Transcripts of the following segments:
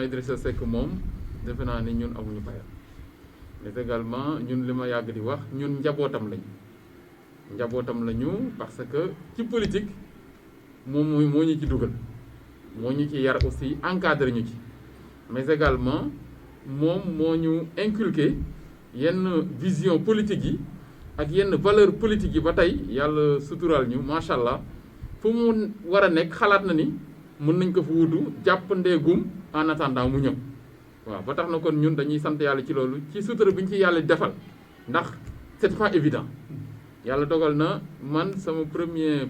Idrissa Seck moom defe naa ni ñun amuñu payam mais également ñun li ma yàgg di wax ñun njabootam lañu parce que ci politique moom moo ñu ci dugal moo ñu ci yar aussi encadré ñu ci mais également moom moo ñu inculqué yenn vision politique yi ak yenn valeur politique yi ba tey yàlla suturaal ñu macha allah fu mu war a nekk xalaat na ni mën nañ ko fa wutu jàppandeegum en attendant mu ñëw waaw ba tax na kon ñun dañuy sant yàlla ci loolu ci sutura bi ñu ci yàlla defal ndax c'est pas évident yàlla dogal na man sama première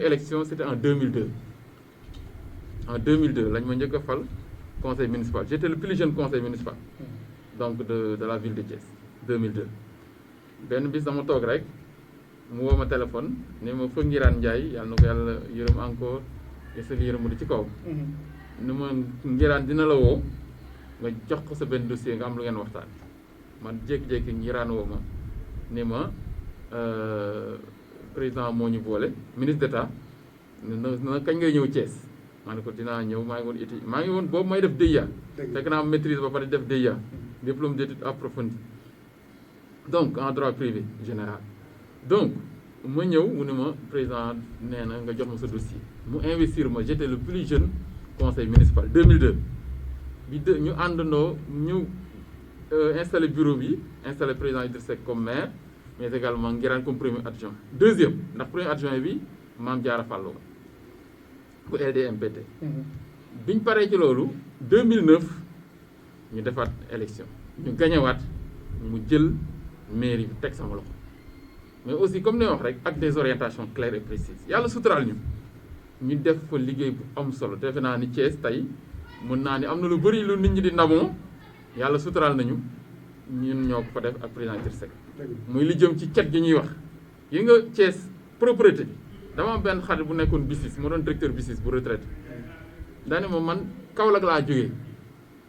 élection c'était en 2002 lañ ma njëkk a fal conseil municipal j'étais le plus jeune conseil municipal donc de la ville de Thiès 2002 benn bis dama toog rek mu woo ma téléphone ne ma fa Ngiraan Ndiaye yàlla na ko yàlla yërëm encore yesal yërëm di ci kaw ni ma Ngiraan dina la woo nga jox ko sa benn dossier nga am lu ngeen waxtaan man jékki-jékki Ngiraan woo ma ni ma président moo ñu boole ministre d'État na kañ ngay ñëw Thiès maa ne ko dinaa ñëw maa ngi woon boobu may def DEA fekk naa maîtrise ba pare def DEA diplôme d'études approfondies donc en droit privé général donc ma ñëw mu ne ma président nee na nga jox ma sa dossier mu investir ma j'étais le plus jeune conseil municipal 2002 ñu àndandoo ñu installé bureau bi installé président Idrissa Seck comme maire mais également Ngiraan comme premier adjoint deuxième ndax premier adjoint bi Mame Diarra Fallou bu LDMPT biñ paree ci loolu 2009 ñu defaat élection ñu gañewaat mu jël mairie bi teg sama loxo mais aussi comme ni wax rek ak des orientations claires et précises yàlla suturaal ñu def fa liggéey bu am solo defe naa ni Thiès tey mën naa ni am na lu bëri lu nit ñi di ndamoo yàlla suturaal nañu ñun ñoo ko fa def ak président Idrissa Seck muy li jëm ci cet gi ñuy wax yi nga Thiès propriété bi dama am benn xarit bu nekkoon BICIS moo doon directeur BICIS bu retraite daane moom man Kaolack laa jógee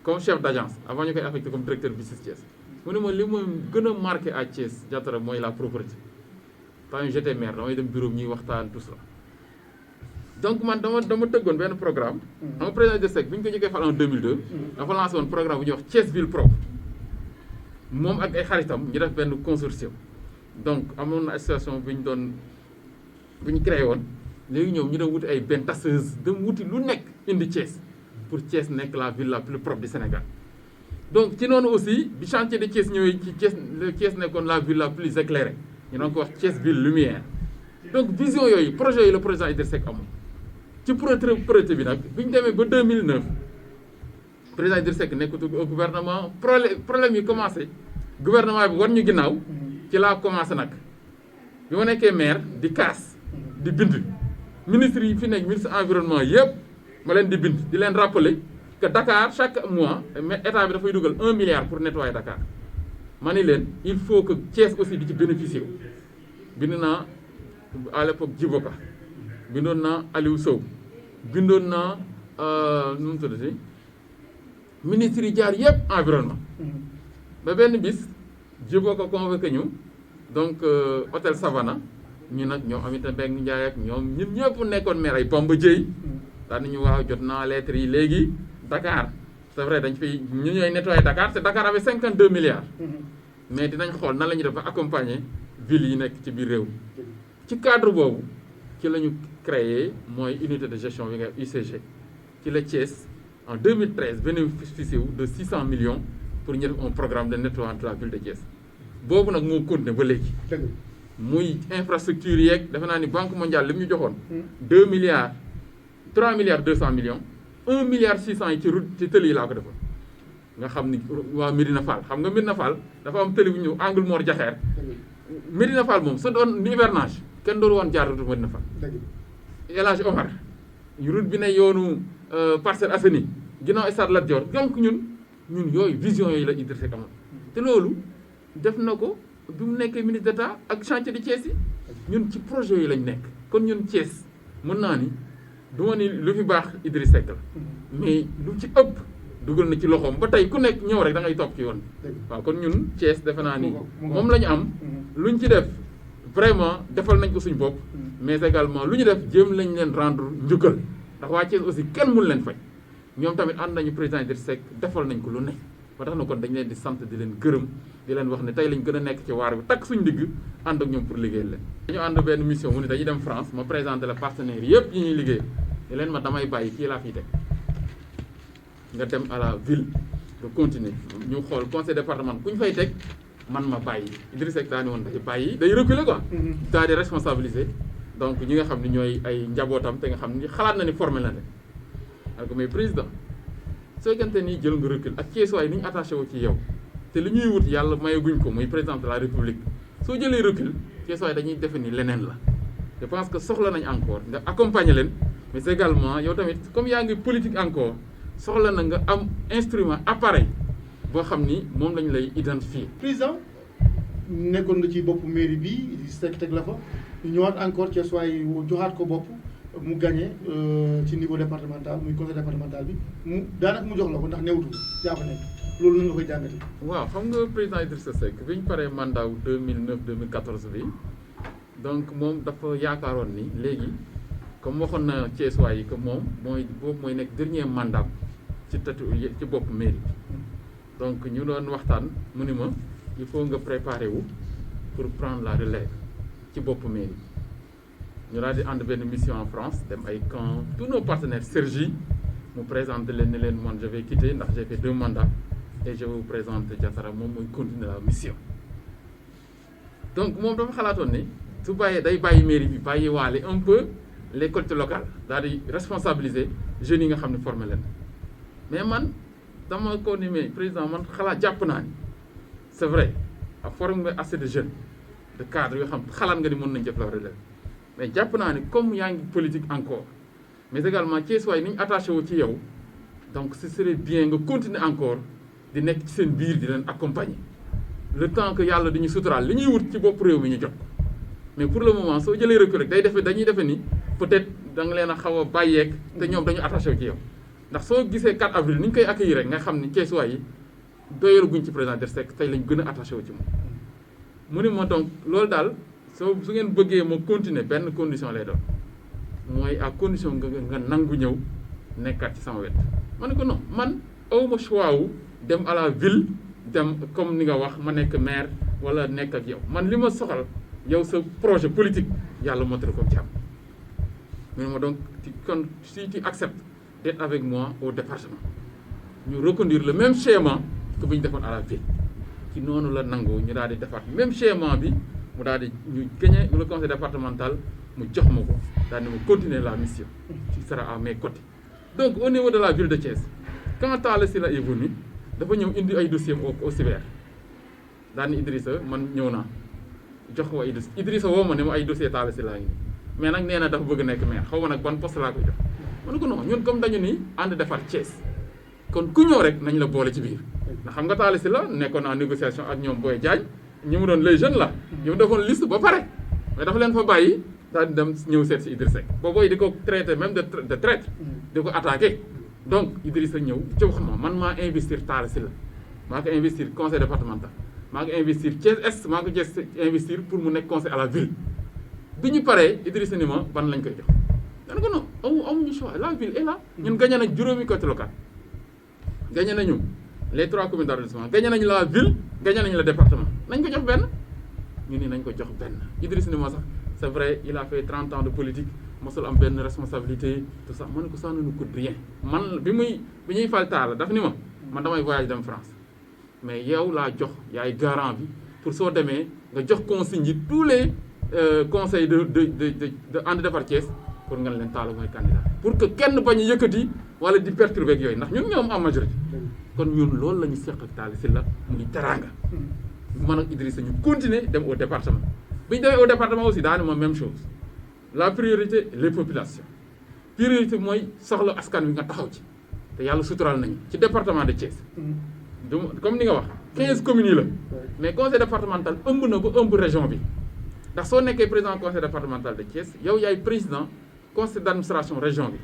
comme chef d'agence avant ñu koy affecté comme directeur BICIS Thiès mu ne ma li mooy gën a marqué à Thiès Diatara mooy la propreté temps j'étais maire damay dem bureau ñuy waxtaan tout ça donc man dama tëggoon benn programme xam nga président Idrissa Seck bi ñu ko njëkkee fal en 2002 dafa lancé woon programme bu ñuy wax Thiès ville propre moom ak ay xaritam ñu def benn consortium donc amoon na association bu ñu créé woon léegi ñoom ñu doon wuti ay benn tasseuse dem wuti lu nekk indi Thiès pour Thiès nekk la ville la plus propre du Sénégal donc ci noonu aussi bi chantier de Thiès ñëwee ci Thiès nekkoon la ville la plus éclairée ñu doon ko wax Thiès ville lumière donc vision yooyu projet yi la président Idrissa Seck amoon ci projet bi nag bi ñu demee ba 2009 président Idrissa Seck nekkatu au gouvernement problème yi commencé gouvernement bi war ñu ginnaaw ci laa commencé nag bi ma nekkee maire di kaas di bind ministre yi fi nekk ministre environnement yëpp ma leen di bind di leen rappeler que Dakar chaque mois état bi dafay dugal 1 milliard pour nettoyer Dakar ma ni leen il faut que Thiès aussi di ci bénéficier wu bind naa à l'époque Djiboka bindoon naa Aliou Sow bindoon naa nu mu tuddati ministre yi jaar yëpp environnement ba benn bis Djiboka convoqué ñu donc hôtel Savana ñu nag ñoom Aminata Mbengue Ndiaye ak ñoom ñun ñëpp nekkoon maire ay Bamba Dièye daan nañu waaw jot naa lettres yi léegi Dakar c'est vrai dañ fiy ñu ñooy nettoyer Dakar te Dakar avait 52 milliards mais dinañ xool nan la ñuy def ba accompagner ville yi nekk ci biir réew ci cadre boobu ci la ñu créé mooy unité de gestion bi nga UCG ci la Thiès en 2013 bénéficié wu de 600 millions pour ñu def un programme de nettoyage de la ville de Thiès boobu nag moo continué ba léegi muy infrastructure yeeg defe naa ni banque mondiale li mu ñu joxoon 2 milliards 3 milliards 200 millions 1 milliard 600 yi ci route ci tëli yi laa ko defoon nga xam ni waa Médina Fall xam nga Médina Fall dafa am tëli bu ñëw angle Mor Jaxeer Médina Fall moom sa doon hivernage kenn doon woon jaar route Médina Fall El Hadj Omar route bi ne yoonu Parcelles Assainies ginnaaw stade Lat Dior donc ñun yooyu vision yooyu la Idrissa Seck amoon te loolu def na ko bi mu nekkee ministre d'État ak chantier de Thiès yi ñun ci projet yi lañ nekk kon ñun Thiès mën naa ni du ma ni lu fi baax Idrissa Seck la mais lu ci ëpp dugal na ci loxoom ba tey ku nekk ñëw rek da ngay topp ci yoon waaw kon ñun Thiès defe naa ni moom la ñu am luñ ci def vraiment defal nañ ko suñ bopp mais également lu ñu def jéem lañ leen rendre njukkal ndax waa Thiès aussi kenn mënu leen fay ñoom tamit ànd nañu président Idrissa Seck defal nañ ko lu ne ba tax na kon dañ leen di sant di leen gërëm di leen wax ne tey lañ gën a nekk ci waar bi takk suñu digg ànd ak ñoom pour liggéey leen. dañu ànd benn mission mu ne dañuy dem France ma présenté la partenaires yëpp yi ñuy liggéey ne leen ma damay bàyyi kii laa fiy teg nga dem à la ville nga continuer ñu xool conseil département ku ñu fay teg man ma bàyyi Idrissa Seck daa ne woon day bàyyi day reculer quoi. daal di responsabiliser donc ñi nga xam ne ñooy ay njabootam te nga xam ni xalaat na ni formé na leen alors mais président soo fekkente ni jël nga recul ak Thiessois yi ni ñu attaché wu ci yow te li ñuy wut yàlla mayaguñ ko muy président de la république soo jëlee recul Thiessois yi dañuy defe ni leneen la je pense que soxla nañ encore nga accompagner leen mais également yow tamit comme yaa ngi politique encore soxla na nga am instrument appareil boo xam ni moom lañ lay identifier. président nekkoon nga ci bopp mairie bi Idrissa Seck teg la fa ñu ñëwaat encore Thiessois yi joxaat ko bopp mu gagné ci niveau départemental muy conseil départemental bi mu daanaka mu jox la ko ndax newutul yaa fa nekk loolu nan nga koy jàngate. waaw xam nga président Idrissa Seck bi ñu paree mandat wu 2009 2014 bi donc moom dafa yaakaaroon ni léegi comme waxoon na Thiessois yi que moom mooy nekk dernier mandat ci bopp mairie bi donc ñu doon waxtaan mu ni ma il faut nga préparer wu pour prendre la relève ci bopp mairie ñu daal di ànd benn mission en France dem ay camp tous nos partenaires Sergi mu présenté leen ne leen man je vais quitter ndax j'ai fait 2 mandats et je vais vous présenter Diatara moom mooy continuer la mission. donc moom dafa xalaatoon ni su bàyyee day bàyyi mairie bi bàyyi waale un peu les collectivités locales daal di responsabiliser jeunes yi nga xam ne formé leen mais man dama ko ni mais président man xalaat jàpp naa ni c'est vrai a formé assez de jeunes de cadres yoo xam xalaat nga ni mën nañ jëf la relève mais jàpp naa ni comme yaa ngi politique encore mais également Thiessois yi ni ñu attaché wu ci yow donc ce serait bien nga continuer encore di nekk ci seen biir di leen accompagner le temps que yàlla dañuy suturaal li ñuy wut ci bopp réew mi ñu jot ko mais pour le moment soo jëlee recul rek dañuy defe ni peut-être da nga leen a xaw a bàyyeeg te ñoom dañu attaché wu ci yow ndax soo gisee 4 avril ni ñu koy accueillir rek nga xam ni Thiessois yi doyalu guñ ci président Idrissa Seck tey lañ gën a attaché wu ci moom mu ni ma donc loolu daal su ngeen bëggee ma continuer benn condition lay doon mooy à condition nga nangu ñëw nekkaat ci sama wet ma ne ko non man awma choix wu dem à la ville dem comme ni nga wax ma nekk maire wala nekk ak yow man li ma soxal yow sa projet politique yàlla mottali ko ci am mu ne ma donc si tu acceptes d'être avec moi au département ñu reconduire le même schéma que bu ñu defoon à la ville ci noonu la nangoo ñu daal di defaat même schéma bi mu daal di ñu gagné le conseil départemental mu jox ma ko daal di ma continuer la mission qui sera à mes côtés. donc au niveau de la ville de Thiès quand Talla Sylla est venu dafa ñëw indi ay dossiers au CBR daal ni Idrissa man ñëw naa jox ko Idrissa woo ma ne ma ay dossier Talla Sylla ngi mais nag nee na dafa bëgg nekk maire xaw ma nag ban poste laa koy jox ma ne ko non ñun comme dañu ni ànd defar Thiès kon ku ñëw rek nañ la boole ci biir ndax xam nga Talla Sylla nekkoon en négociation ak ñoom Boy Diagne ñi mu doon les jeunes là ñu defoon liste ba pare mais dafa leen fa bàyyi daal di dem ñëw seet si Idrissa Seck boobu di ko traité même de traite di ko attaqué donc Idrissa ñëw ci wax ma man maa investir Talla Sylla maa ko investir conseil départemental maa ko investir Thiès Est maa ko investir pour mu nekk conseil à la ville bi ñu paree Idrissa ni ma ban lañ koy jox dana ko non amuñu choix la ville est là ñun gagné nañ juróomi côté local gagné nañu les 3 communes d'arrondissement gagné nañu la ville gagné nañu le département nañ ko jox benn ñu ni nañ ko jox benn Idrissa ni ma sax c'est vrai il a fait 30 ans de politique mosul am benn responsabilité tout ça man ko ça ne nous coûte rien man bi ñuy fal Talla daf ni ma man damay voyage dem France mais yow laa jox yaay garant bi pour soo demee nga jox consigne yi tous les conseils de ànd defar Thiès pour nga leen Talla mooy candidat pour que kenn bañ a yëkkati wala di perturber ak yooyu ndax ñun ñoom am majorité kon ñun loolu la ñu seq ak Talla Sylla muy teraanga man ak Idrissa ñu continuer dem au département bi ñu demee au département aussi daani moom même chose la priorité les populations priorité mooy soxla askan wi nga taxaw ci te yàlla suturaal nañu ci département de Thiès comme ni nga wax 15 communes yi la mais conseil départemental ëmb na ba ëmb région bi ndax soo nekkee président conseil départemental de Thiès yow yaay président conseil d'administration région bi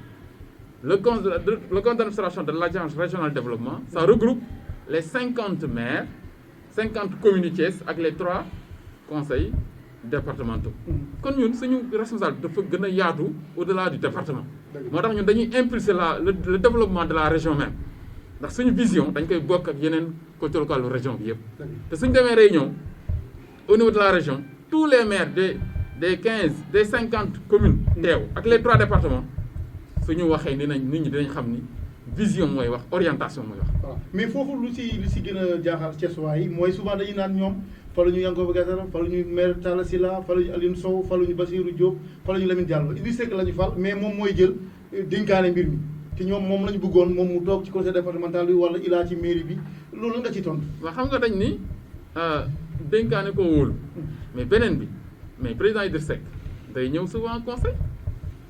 le conseil d'administration de l'agence régionale de développement ça regroupe les 50 maires 50 communes Thiès ak les 3 conseils départementaux. kon ñun suñu responsable dafa gën a yaatu au-delà du département. moo tax ñun dañuy impulser le développement de la région même ndax suñu vision dañ koy bokk ak yeneen collectivités locales région bi yëpp. te suñu demee réunion au niveau de la région tous les maires des 15 des 50 communes teew ak les 3 départements suñu waxee nit ñi dinañ xam ni vision mooy wax orientation mooy wax. waaw mais foofu lu si gën a jaaxal Thiessois yi mooy souvent dañuy naan ñoom faluñu Yankhoba Diattara faluñu maire Talla Sylla faluñu Alioune Sow faluñu Bassirou Diop faluñu Lamine Diallo Idrissa Seck la ñu fal mais moom mooy jël dénkaane mbir mi te ñoom moom la ñu bëggoon moom mu toog ci conseil départemental bi wala ilaa ci mairie bi loolu nga ci tontu. waaw xam nga dañ ni dénkaane koo wóolu mais beneen bi mais président Idrissa Seck day ñëw souvent conseil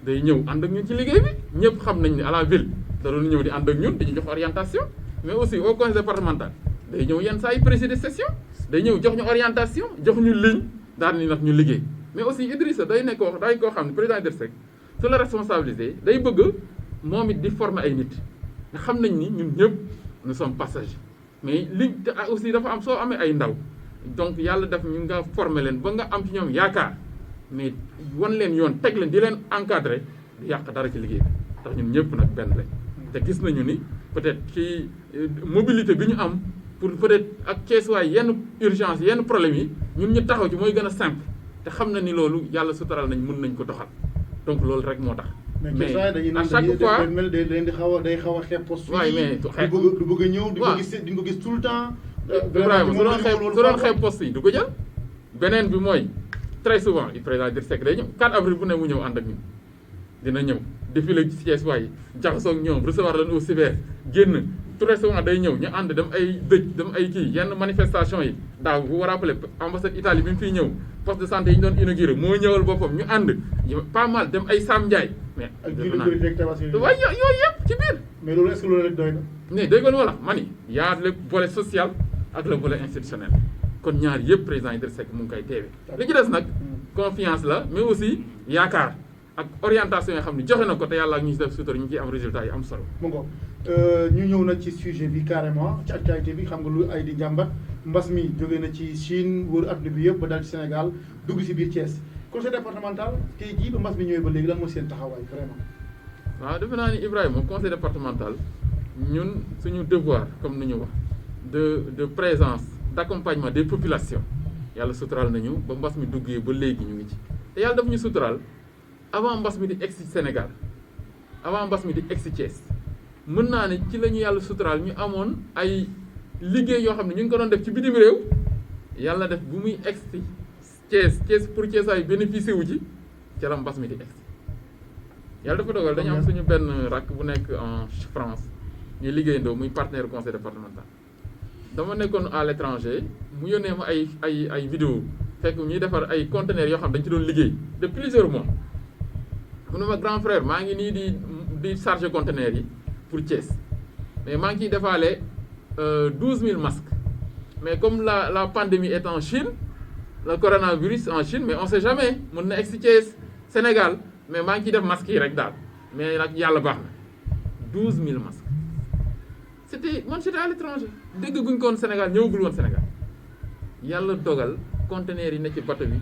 day ñëw ànd ak ñun ci liggéey bi ñëpp xam nañ ni à la ville da doon ñëw di ànd ak ñun di ñu jox orientation mais aussi au conseil départemental day ñëw yenn saa yi présider session day ñëw jox ñu orientation jox ñu ligne daal ni nag ñu liggéey mais aussi Idrissa day koo xam ne président Idrissa Seck su la responsabilisé day bëgg moom it di former ay nit nga xam nañ ni ñun ñëpp nous sommes passagers mais li aussi dafa am soo amee ay ndaw donc yàlla def ñu nga former leen ba nga am ci ñoom yaakaar mais wan leen yoon teg leen di leen encadrer di yàq dara ci liggéey bi ndax ñun ñëpp nag benn lañ te gis nañu ni peut-être ci mobilité bi ñu am pour peut-être ak Thiessois yenn urgence yenn problème yi ñun ñu taxaw ci mooy gën a simple te xam na ni loolu yàlla sutaral nañ mën nañ ko doxal donc loolu rek moo tax. mais à chaque fois day xaw a xeeb poste waay mais du bëgg a ñëw di ko gis tout le temps. Ibrahima su doon xeeb poste yi du ko jël beneen bi mooy très souvent il président Idrissa Seck day ñëw 4 avril bu ne mu ñëw ànd ak ñun dina ñëw défilé ci Thiessois yi jaxasoo ak ñoom recevoir leen au cyber génn très souvent day ñëw ñu ànd dem ay dëj dem ay kii yenn manifestation yi daaw bu war a rappeler ambassade Italie bi mu fiy ñëw poste de santé yi ñu doon inauguré moo ñëwal boppam ñu ànd pas mal dem ay Sam Ndiaye mais waaye yooyu yëpp ci biir mais loolu est-ce que loolu rek doy na mais déggoon wala mani yaa le volet social ak le volet institutionnel kon ñaar yëpp président Idrissa Seck mu ngi koy teewee li ci des nag confiance la mais aussi yaakaar ak orientation yoo xam ne joxe na ko te yàlla ak ñu si def suutar ñu ciy am résultat yi am solo mu ngo ñu ñëw nag ci sujet bi carrément ci actualité bi xam nga lu ay di jàmbat mbas mi jógee na ci Chine wër adduna bi yëpp ba daal ci Sénégal dugg si biir Thiès conseil départemental tey jii ba mbas mi ñëwee ba léegi lan mooy seen taxawaay vraiment waaw defe naa ni Ibrahima conseil départemental ñun suñu devoir comme ni ñu wax de présence d'accompagnement des populations yàlla suturaal nañu ba mbas mi duggee ba léegi ñu ngi ci te yàlla daf ñu suturaal avant mbas mi di egsi Sénégal avant mbas mi di egsi Thiès mën naa ne ci la ñu yàlla suturaal ñu amoon ay liggéey yoo xam ne ñu ngi ko doon def ci bitim réew yàlla def bu muy egsi Thiès pour Thiès ay bénéficié wu ci ca la mbas mi di egsi yàlla dafa dogal dañu am suñu benn rakk bu nekk en France ñuy liggéeyandoo muy partenaire conseil départemental dama nekkoon à l'étranger mu yónnee ma ay vidéo fekk ñuy defar ay conteneurs yoo xam dañu ci doon liggéey de plusieurs mois mu ne ma grand frère maa ngi nii di charger conteneurs yi pour Thiès mais maa ngi ciy defaale 12000 masques mais comme la pandémie est en Chine le coronavirus en Chine mais on sait jamais mën na egg si Thiès Sénégal mais maa ngi ciy def masques yi rek daal mais nag yàlla baax na 12000 masques j'étais à l'étranger dégg guñ ko woon Sénégal ñëwagul woon Sénégal yàlla dogal conteneurs yi ne ci bateau bi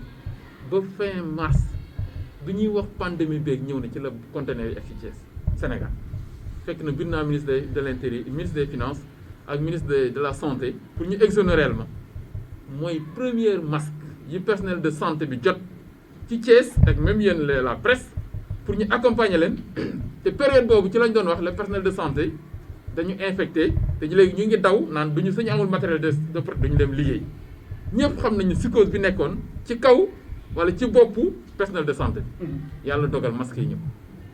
ba fin mars bi ñuy wax pandémie beeg ñëw na ci la conteneurs yi ak ci Thiès Sénégal fekk na bind naa ministre de l'intérieur ministre des finances ak ministre de la santé pour ñu exonérer ma mooy première masque yi personnel de santé bi jot ci Thiès ak même yéen la presse pour ñu accompagner leen te période boobu ci lañ doon wax le personnel de santé dañu infecté te léegi ñu ngi daw naan duñu suñu amul matériel de duñu dem liggéey ñëpp xam nañu psychose bi nekkoon ci kaw wala ci boppu personnel de santé yàlla dogal masque yi ñëw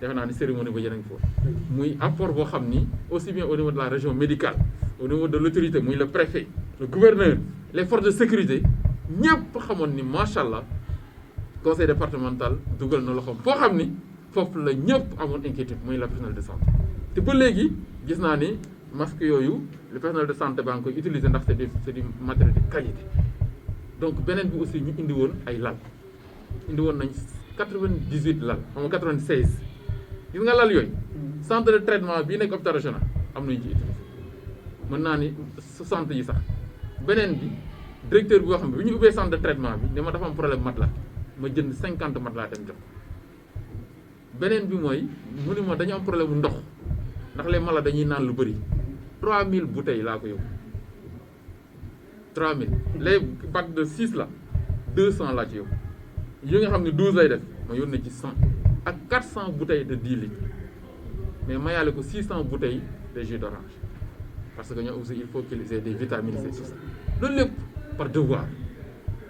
defe naa ni cérémonie ba yéen a ngi foofu muy apport boo xam ni aussi bien au niveau de la région médicale au niveau de l'autorité muy le préfet le gouverneur les forces de sécurité ñëpp xamoon ni macha allah conseil départemental dugal na loxoom foo xam ni foofu la ñëpp amoon inquiétude muy le personnel de santé te ba léegi gis naa ni masque yooyu le personnel de santé baa ngi koy utiliser ndax c'est du matériel de qualité donc beneen bi aussi ñu indi woon ay lal indi woon nañ 98 lal xam nga 96 gis nga lal yooyu centre de traitement bii nekk hôpital régional am nañu ci utiliser mën naa ni 60 yi sax beneen bi directeur bi boo xam ne bi ñu ubbee centre de traitement bi ne ma dafa am problème mat la ma jënd 50 matelas dem jox beneen bi mooy mu ni ma dañu am problème mu ndox ndax les malades dañuy naan lu bëri 3000 bouteilles laa ko yóbbu 3000 les bacs de 6 la 200 laa ci yóbbu yi nga xam ne 12 lay def ma yónnee ci 100 ak 400 bouteilles de 10 litres mais ma yàlle ko 600 bouteilles de jus d'orange parce que ñoo aussi il faut qu'ils aient des vitamines C tout ça loolu lépp par devoir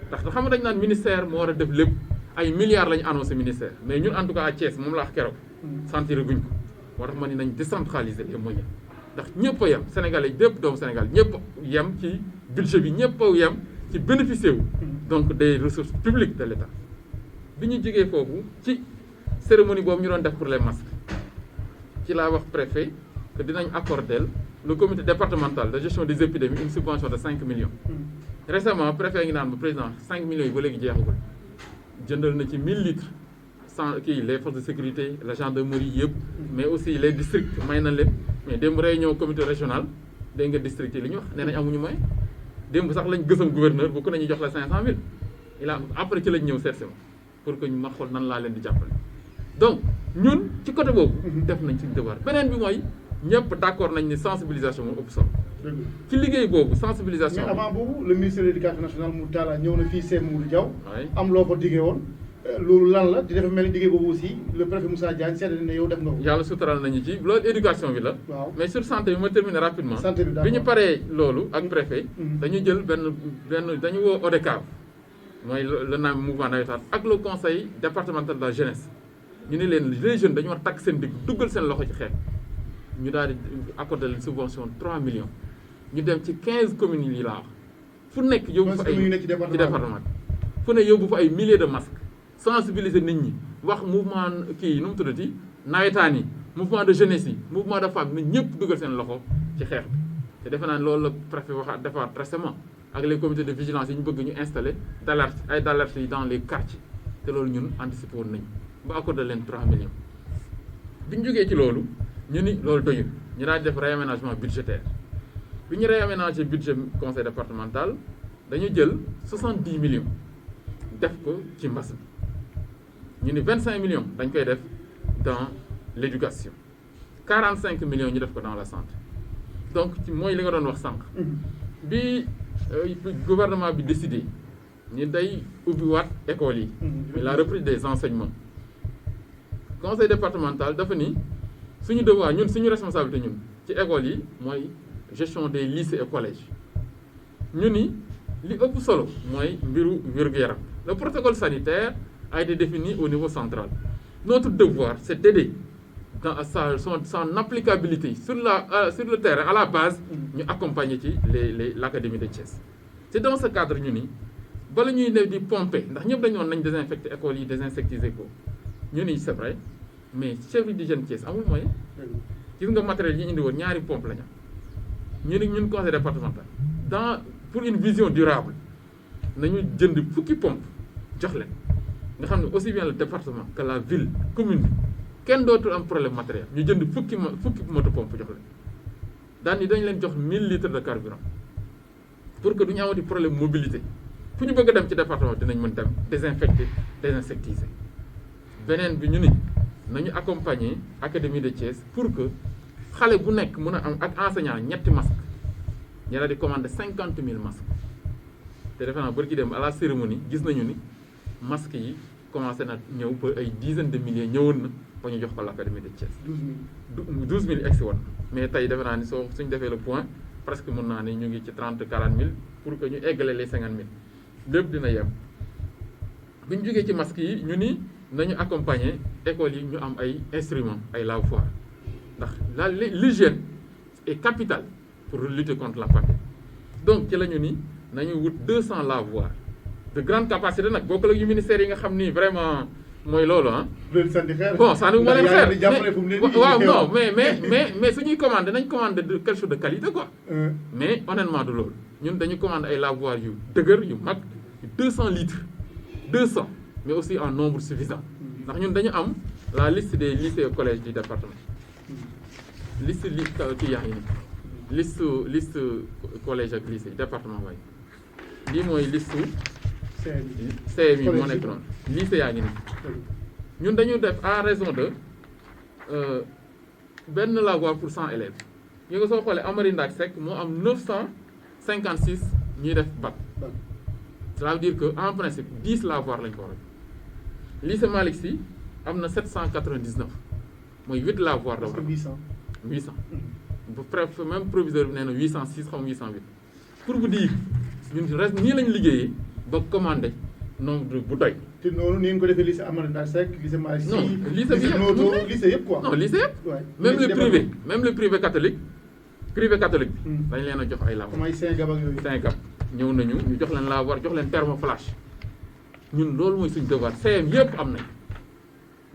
ndax xam nga dañ naan ministère moo war a def lépp ay milliards la ñu annoncé ministère mais ñun en tout cas à Thiès moom la wax keroog sentir guñ ko moo tax ma ni nañ décentraliser les moyens ndax ñëpp a yem Sénégalais yi bépp doomu Sénégal ñëpp yem ci budget bi ñëpp a yem ci bénéficier wu donc des ressources publiques de l'État bi ñu jógee foofu ci cérémonie boobu ñu doon def pour les masques ci laa wax préfet que dinañ accorder le comité départemental de gestion des épidémies une subvention de 5 millions récemment préfet ngi naan ba président 5 millions yi ba léegi jeexagul jëndal na ci 1000 litres sans kii les forces de sécurité la gendarmerie yëpp mais aussi les districts may na leen mais démb réunion comité régional dégg nga district yi li ñu wax nee nañ amuñu moyen démb sax lañ gësam gouverneur bu ko nañu jox la 500000 il a après ci lañ ñëw seet si ma pour que ñu ma xool nan laa leen di jàppale donc ñun ci côté boobu def nañ ci devoir beneen bi mooy ñëpp d'accord nañ ni sensibilisation moo ëpp solo ci liggéey boobu sensibilisation mais avant boobu le ministre de l'éducation nationale Mourou Talla ñëw na fii Sèye Mourou Diaw oui am loo ko diggee woon loolu lan la di dafa mel ni diggee boobu aussi le préfet Moussa Diagne seetlu ne yow def nga ko. yàlla sutural nañu ci loolu éducation bi la waaw mais sur santé bi ma terminer rapidement santé bi bi ñu paree loolu ak préfet dañu jël benn dañu woo ODCAV mooy le naan mouvement navétane ak le conseil départemental de la jeunesse ñu ne leen les jeunes dañu war takk seen digg duggal seen loxo ci xeex ñu daal di accorder leen subvention 3 millions ñu dem ci 15 communes yi laa wax fu nekk yóbbu fa ay ci département fu ne yóbbu fa ay milliers de masques sensibiliser nit ñi wax mouvement kii nu mu tuddati nawetaan yi mouvement de jeunesse yi mouvement de femmes nit ñëpp dugal seen loxo ci xeex bi te defe naa loolu la préfet waxaat defaat récemment ak les comités de vigilance yi ñu bëgg ñu installer d'alerte ay d'alerte yi dans les quartiers te loolu ñun anticiper woon nañu ba accordé leen 3 millions bi ñu jógee ci loolu ñu ni loolu doyul ñu daal di def réaménagement budgétaire bi ñu réaménager budget conseil départemental dañu jël 70 millions def ko ci mbas bi ñu ni 25 millions dañ koy def dans l'éducation 45 millions ñu def ko dans la santé donc ci mooy li nga doon wax sànq bi gouvernement bi décidé ni day ubbiwaat écoles yi la reprise des enseignements conseil départemental dafa ni suñu devoir ñun suñu responsabilité ñun ci écoles yi mooy gestion des lycées et collèges ñu ni li ëpp solo mooy mbiru wér-gu-yaram le protocole sanitaire a été défini au niveau central notre devoir c'est d'aider dans son applicabilité sur le terrain à la base ñu accompagner ci l'académie de Thiès c'est dans ce cadre ñu ni bala ñuy ne di pomper ndax ñëpp dañu woon nañ désinfecter écoles yi désinsectiser ko ñu ni c'est vrai mais service d'hygiène Thiès amul moyen gis nga matériel yi indi woon ñaari pompe la ñu ñu ni ñun conseil départemental pour une vision durable nañu jënd fukki pompe jox leen nga xam ne aussi bien le département que la ville commune kenn dootul am problème matériel ñu jënd fukki moto pompe jox leen daan ni dañ leen jox 1000 litres de carburant pour que du ñu amati problème mobilité fu ñu bëgg a dem ci département dinañ mën dem désinfecter désinsectiser beneen bi ñu ni nañu accompagner académie de Thiès pour que xale bu nekk mën a am ak enseignant ñetti masque ñu la di commander 50 000 masques te defe naa bërki dem à la cérémonie gis nañu ni masques yi commencé na ñëw ba ay dizaines de milliers ñëwoon na ba ñu jox ko l'académie de Thiès 12 000 egsi woon mais tey defe naa ni suñ defee le point presque mën naa ni ñu ngi ci 30 40 000 pour que ñu eggale les 50 000 lépp dina yem bi ñu jógee ci masques yi ñu ni nañu accompagner écoles yi ñu am ay instruments ay lave-fois ndax l'hygiène est capitale pour lutter contre la pandémie donc ci la ñu ni nañu wut 200 lavoirs de grande capacité nag bokkul ak yu ministères yi nga xam ni vraiment mooy loolu ah. bon ça nu ma leen xeer waaw non mais suñuy commandé nañ commandé quelque chose de qualité quoi. mais honnêtement du loolu ñun dañu commandé ay lavoirs yu dëgër yu mag 200 litres 200 mais aussi en nombre suffisant ndax ñun dañu am la liste des lycées et collèges du département liste kii yaa ngi nii liste collège ak lycée département waaye lii mooy liste CM yi moo nekk noonu lycée yaa ngi nii ñun dañu def à raison de benn lavoir pour 100 élèves ñu nga soo xoolee Amary Ndack Seck moo am 956 ñuy def bac cela veut dire que en principe 10 lavoirs lañ ko war a lycée Malick Sy am na 799 mooy 8 lavoirs la war a 800 bref même proviseur bi nee na 806 xam 808 pour vous dire ñun reste nii lañu liggéeyee ba commandé nombre bu doy. te noonu ni ngeen ko defee lycée Amary Ndack Seck lycée Malick Sy. non lycée bi yëpp lycée yëpp quoi. non lycée yëpp. même le privé catholique bi. dañ leen a jox ay lavoir. comme ay Saint-Gab ak yooyu. Saint-Gab ñëw nañu ñu jox leen lavoir jox leen thermoflash ñun loolu mooy suñu devoir CM yëpp am nañ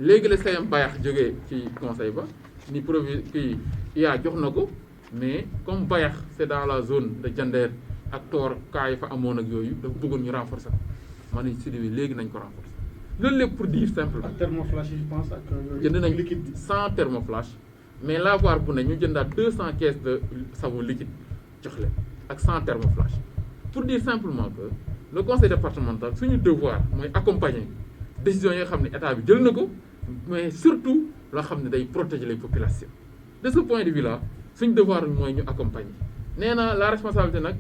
léegi la CM Bayax jógee ci conseil ba ni kii IA jox na ko mais comme Bayax c'est dans la zone de Diender ak Tor kaay fa amoon ak yooyu dafa bëggoon ñu renforcer ko man ni si léegi nañ ko renforcer loolu lépp pour dire simplement. ak thermoflash yi je pense ak yooyu. jënd nañ liquide bi 100 thermoflash mais lavoir bu ne ñu jëndaat 200 caisses de savon liquide jox leen ak 100 thermoflash pour dire simplement que le conseil départemental suñu devoir mooy accompagner décision yi nga xam ne état bi jël na ko mais surtout loo xam ne day protéger les populations de ce point de vue là suñu devoir mooy ñu accompagner nee na la responsabilité nag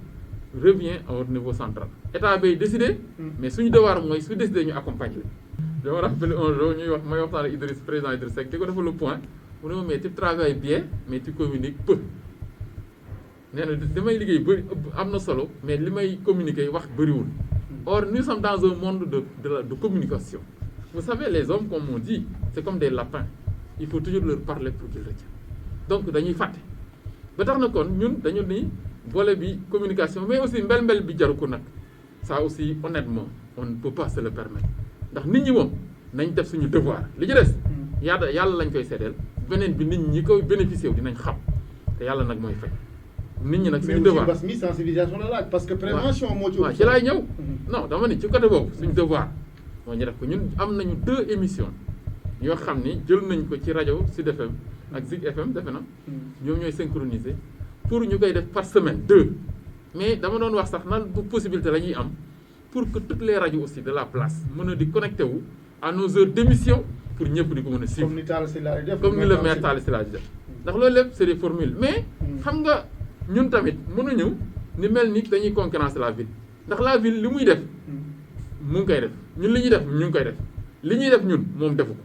revient au niveau central état bay décider mais suñu devoir mooy su décider ñu accompagner la dama rappelé un jour ñuy wax may waxtaan ak Idriss président Idriss Seck di ko defal le point mu ne ma mais tu travailles bien mais tu communiques peu nee na damay liggéey bëri am na solo mais li may communiquer wax bëriwul or nous sommes dans un monde de communication vous savez les hommes comme on dit c'est comme des lapins il faut toujours leur parler pour qu'ils retiennent donc dañuy fàtte ba tax na kon ñun dañu ni volet bi communication mais aussi mbel-mbel bi jaru ko nag ça aussi honnêtement on ne peut pas se le permettre ndax nit ñi moom nañ def suñu devoir li ci des yàlla lañ koy seddeel beneen bi nit ñi koy bénéficier wu dinañ xam te yàlla nag mooy fay nit ñi nag suñu devoir mais aussi mbas mi sensibilisation la laaj parce que prévention moo ci. waaw ci laay ñëw non dama ni ci côté boobu suñu devoir moo ñu def ko ñun am nañu 2 émissions yoo xam ni jël nañ ko ci rajo Sud FM ak Zik FM defe na ñoom ñooy synchroniser pour ñu koy def par semaine 2 mais dama doon wax sax nan bu possibilité la ñuy am pour que toutes les radios aussi de la place mën a di connecté wu à nos heures d'émission pour ñëpp di ko mën a suivre comme ni le maire Talla Sylla di def ndax loolu lépp c'est des formules mais xam nga ñun tamit mënuñu ni mel ni dañuy concurrencer la ville ndax la ville li muy def mu ngi koy def ñun li ñuy def ñu ngi koy def li ñuy def ñun moom defu ko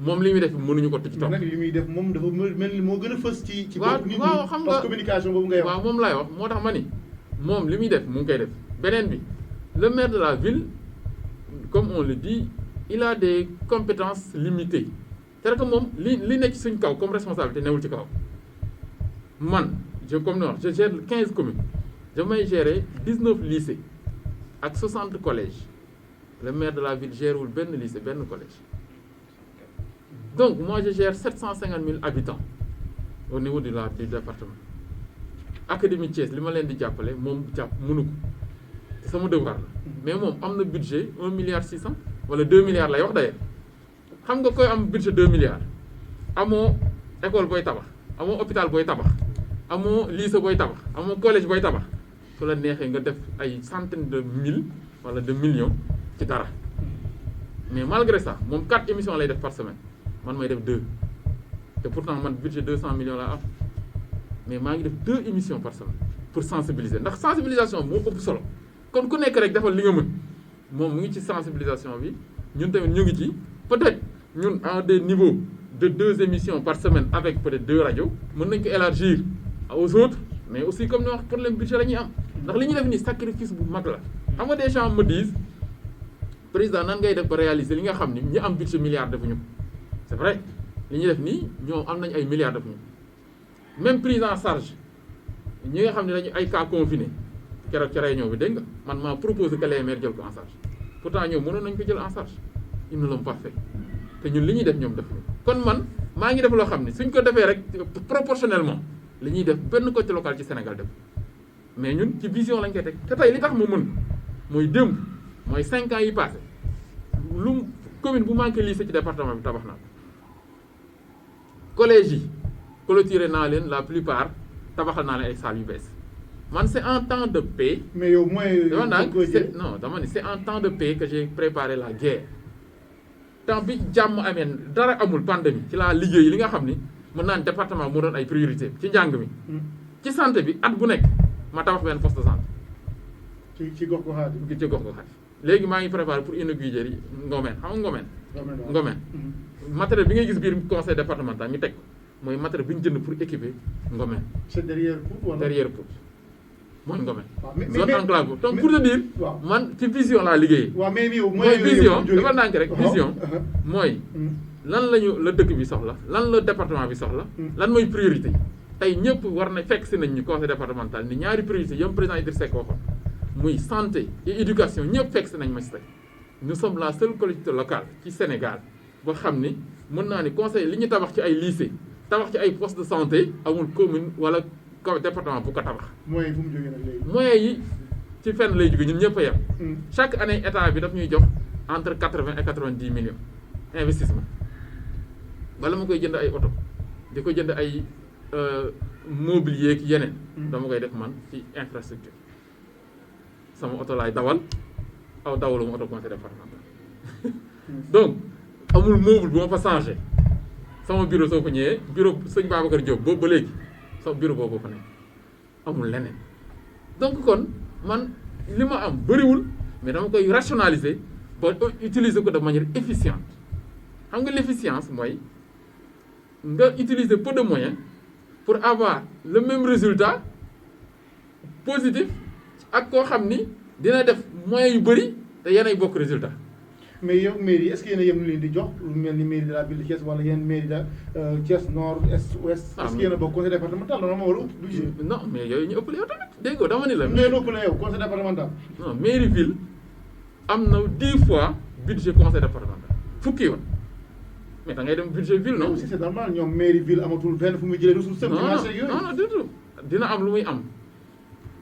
moom li muy def mënuñu ko ci topp. nag li muy def moom dafa mel ni moo gën a fës ci. waaw waaw xam nga communication boobu ngay wax. waaw moom laay wax moo tax ma ni moom li muy def mu ngi koy def beneen bi le maire de la ville comme on le dit il a des compétences limitées c'est-à-dire que moom li nekk ci suñ kaw comme responsabilité newul ci kaw man je gère 15 communes je may gérer 19 lycées ak 60 collèges le maire de la ville gérewul benn lycée benn collège donc moi je gère 750 000 habitants au niveau du département académie Thiès li ma leen di jàppale moom mënu ko te sama devoir la mais moom am na budget 1 milliard 600 wala 2 milliards lay wax d'ailleurs xam nga koy am budget 2 milliards amoo école booy tabax amoo hôpital booy tabax amoo lycée booy tabax amoo collège booy tabax su la neexee nga def ay centaines de mille wala de millions ci dara mais malgré ça moom 4 émissions lay def par semaine man may def 2 te pourtant man budget 200 millions laa am mais maa ngi def 2 émissions par semaine pour sensibiliser ndax sensibilisation moo ëpp solo kon ku nekk rek defal li nga mën moom mu ngi ci sensibilisation bi ñun tamit ñu ngi ci peut-être ñun à des niveaux de 2 émissions par semaine avec peut-être 2 radios mën nañ ko élargir aux autres mais aussi comme ni wax problème budget la ñuy am ndax li ñuy def nii sacrifice bu mag la xam nga des gens me disent président nan ngay def ba réaliser li nga xam ni ñi am budget milliard defuñu ko c'est vrai li ñuy def nii ñoom am nañ ay milliards defuñu ko même prise en charge ñi nga xam ne dañu ay cas confinés keroog ci réunion bi dégg nga man maa proposé que les maires jël ko en charge pourtant ñoom mënoon nañ ko jël en charge ils ne l'ont pas fait te ñun li ñuy def ñoom defuñu kon man maa ngi def loo xam ne suñ ko defee rek proportionnellement li ñuy def benn côté local ci Sénégal def mais ñun ci vision lañ koy teg te tey li tax mu mën mooy démb mooy 5 ans yi passé lu commune bu manqué lycée ci département bi tabax naa ko collège yi clôturé naa leen la plupart tabaxal naa leen ay salles yu bees man c'est en temps de paix. mais yow mooy. non dama ni c'est en temps de paix que j'ai préparé la guerre temps bi jàmm amee dara amul pandémie ci laa liggéey li nga xam ni mën naa département moo doon ay priorité ci njàng mi. ci santé bi at bu nekk ma tabax benn poste de santé. ci gox goxaat yi. ci gox goxaat yi léegi maa ngi préparé pour inaugurer yi Ngomeen xam nga Ngomeen. matériel bi ngay gis biir conseil départemental ñu teg ko mooy matériel bi ñu jënd pour équiper Ngomeen. c'est derrière Pout wala derrière Pout mooy Ngomeen. waaw mais zone enclave donc pour te dire. man ci vision laa liggéeyee. waaw mais mooy vision dafa nànk rek vision mooy. lan lañu la dëkk bi soxla lan la département bi soxla. lan mooy priorité yi tey ñëpp war na fekk si nañ ñu conseil départemental ni ñaari priorité yom président Idrissa Seck waxoon muy santé et éducation ñëpp fekk si nañ ma si tey nous sommes la seule collectivité locale ci Sénégal boo xam ni mën naa ni conseil li ñu tabax ci ay lycée tabax ci ay poste de santé amul commune wala département bu ko tabax. moyens yi fu mu jógee nag léegi. moyens yi ci fenn lay jóge ñun ñëpp a yem. chaque année état bi daf ñuy jox entre 80 et 90 millions investissement bala ma koy jënd ay oto di ko jënd ay mobilier ak yeneen. dama koy def man ci infrastructure sama oto laay dawal dawaluma oto conseil départemental donc amul meuble bu ma fa changé sama bureau soo ko ñëwee bureau sëñ Babacar Diop boobu ba léegi sama bureau boobu fa nekk amul leneen donc kon man li ma am bëriwul mais dama koy rationaliser ba utiliser ko de manière efficiente xam nga l'efficience mooy nga utiliser peu de moyens pour avoir le même résultat positif ak koo xam ni dina def moyens yu bëri te yéenay bokk résultat. mais yow mairie est-ce que yéen a yem lu leen di jox lu mel ni mairie de la ville de Thiès wala yeneen mairie de Thiès nord est ouest. est-ce que yéen a bokk conseil départemental non wala ëpp. non mais yooyu ñu ëppale yow tamit dégg nga dama ni la. mais ëppale yow conseil départemental. non mairie ville am na 10 fois budget conseil départemental fukki yoon mais da ngay dem budget ville non. aussi c'est normal ñoom mairie ville amatul benn fu muy jëlee ressources. non non du tout dina am lu muy am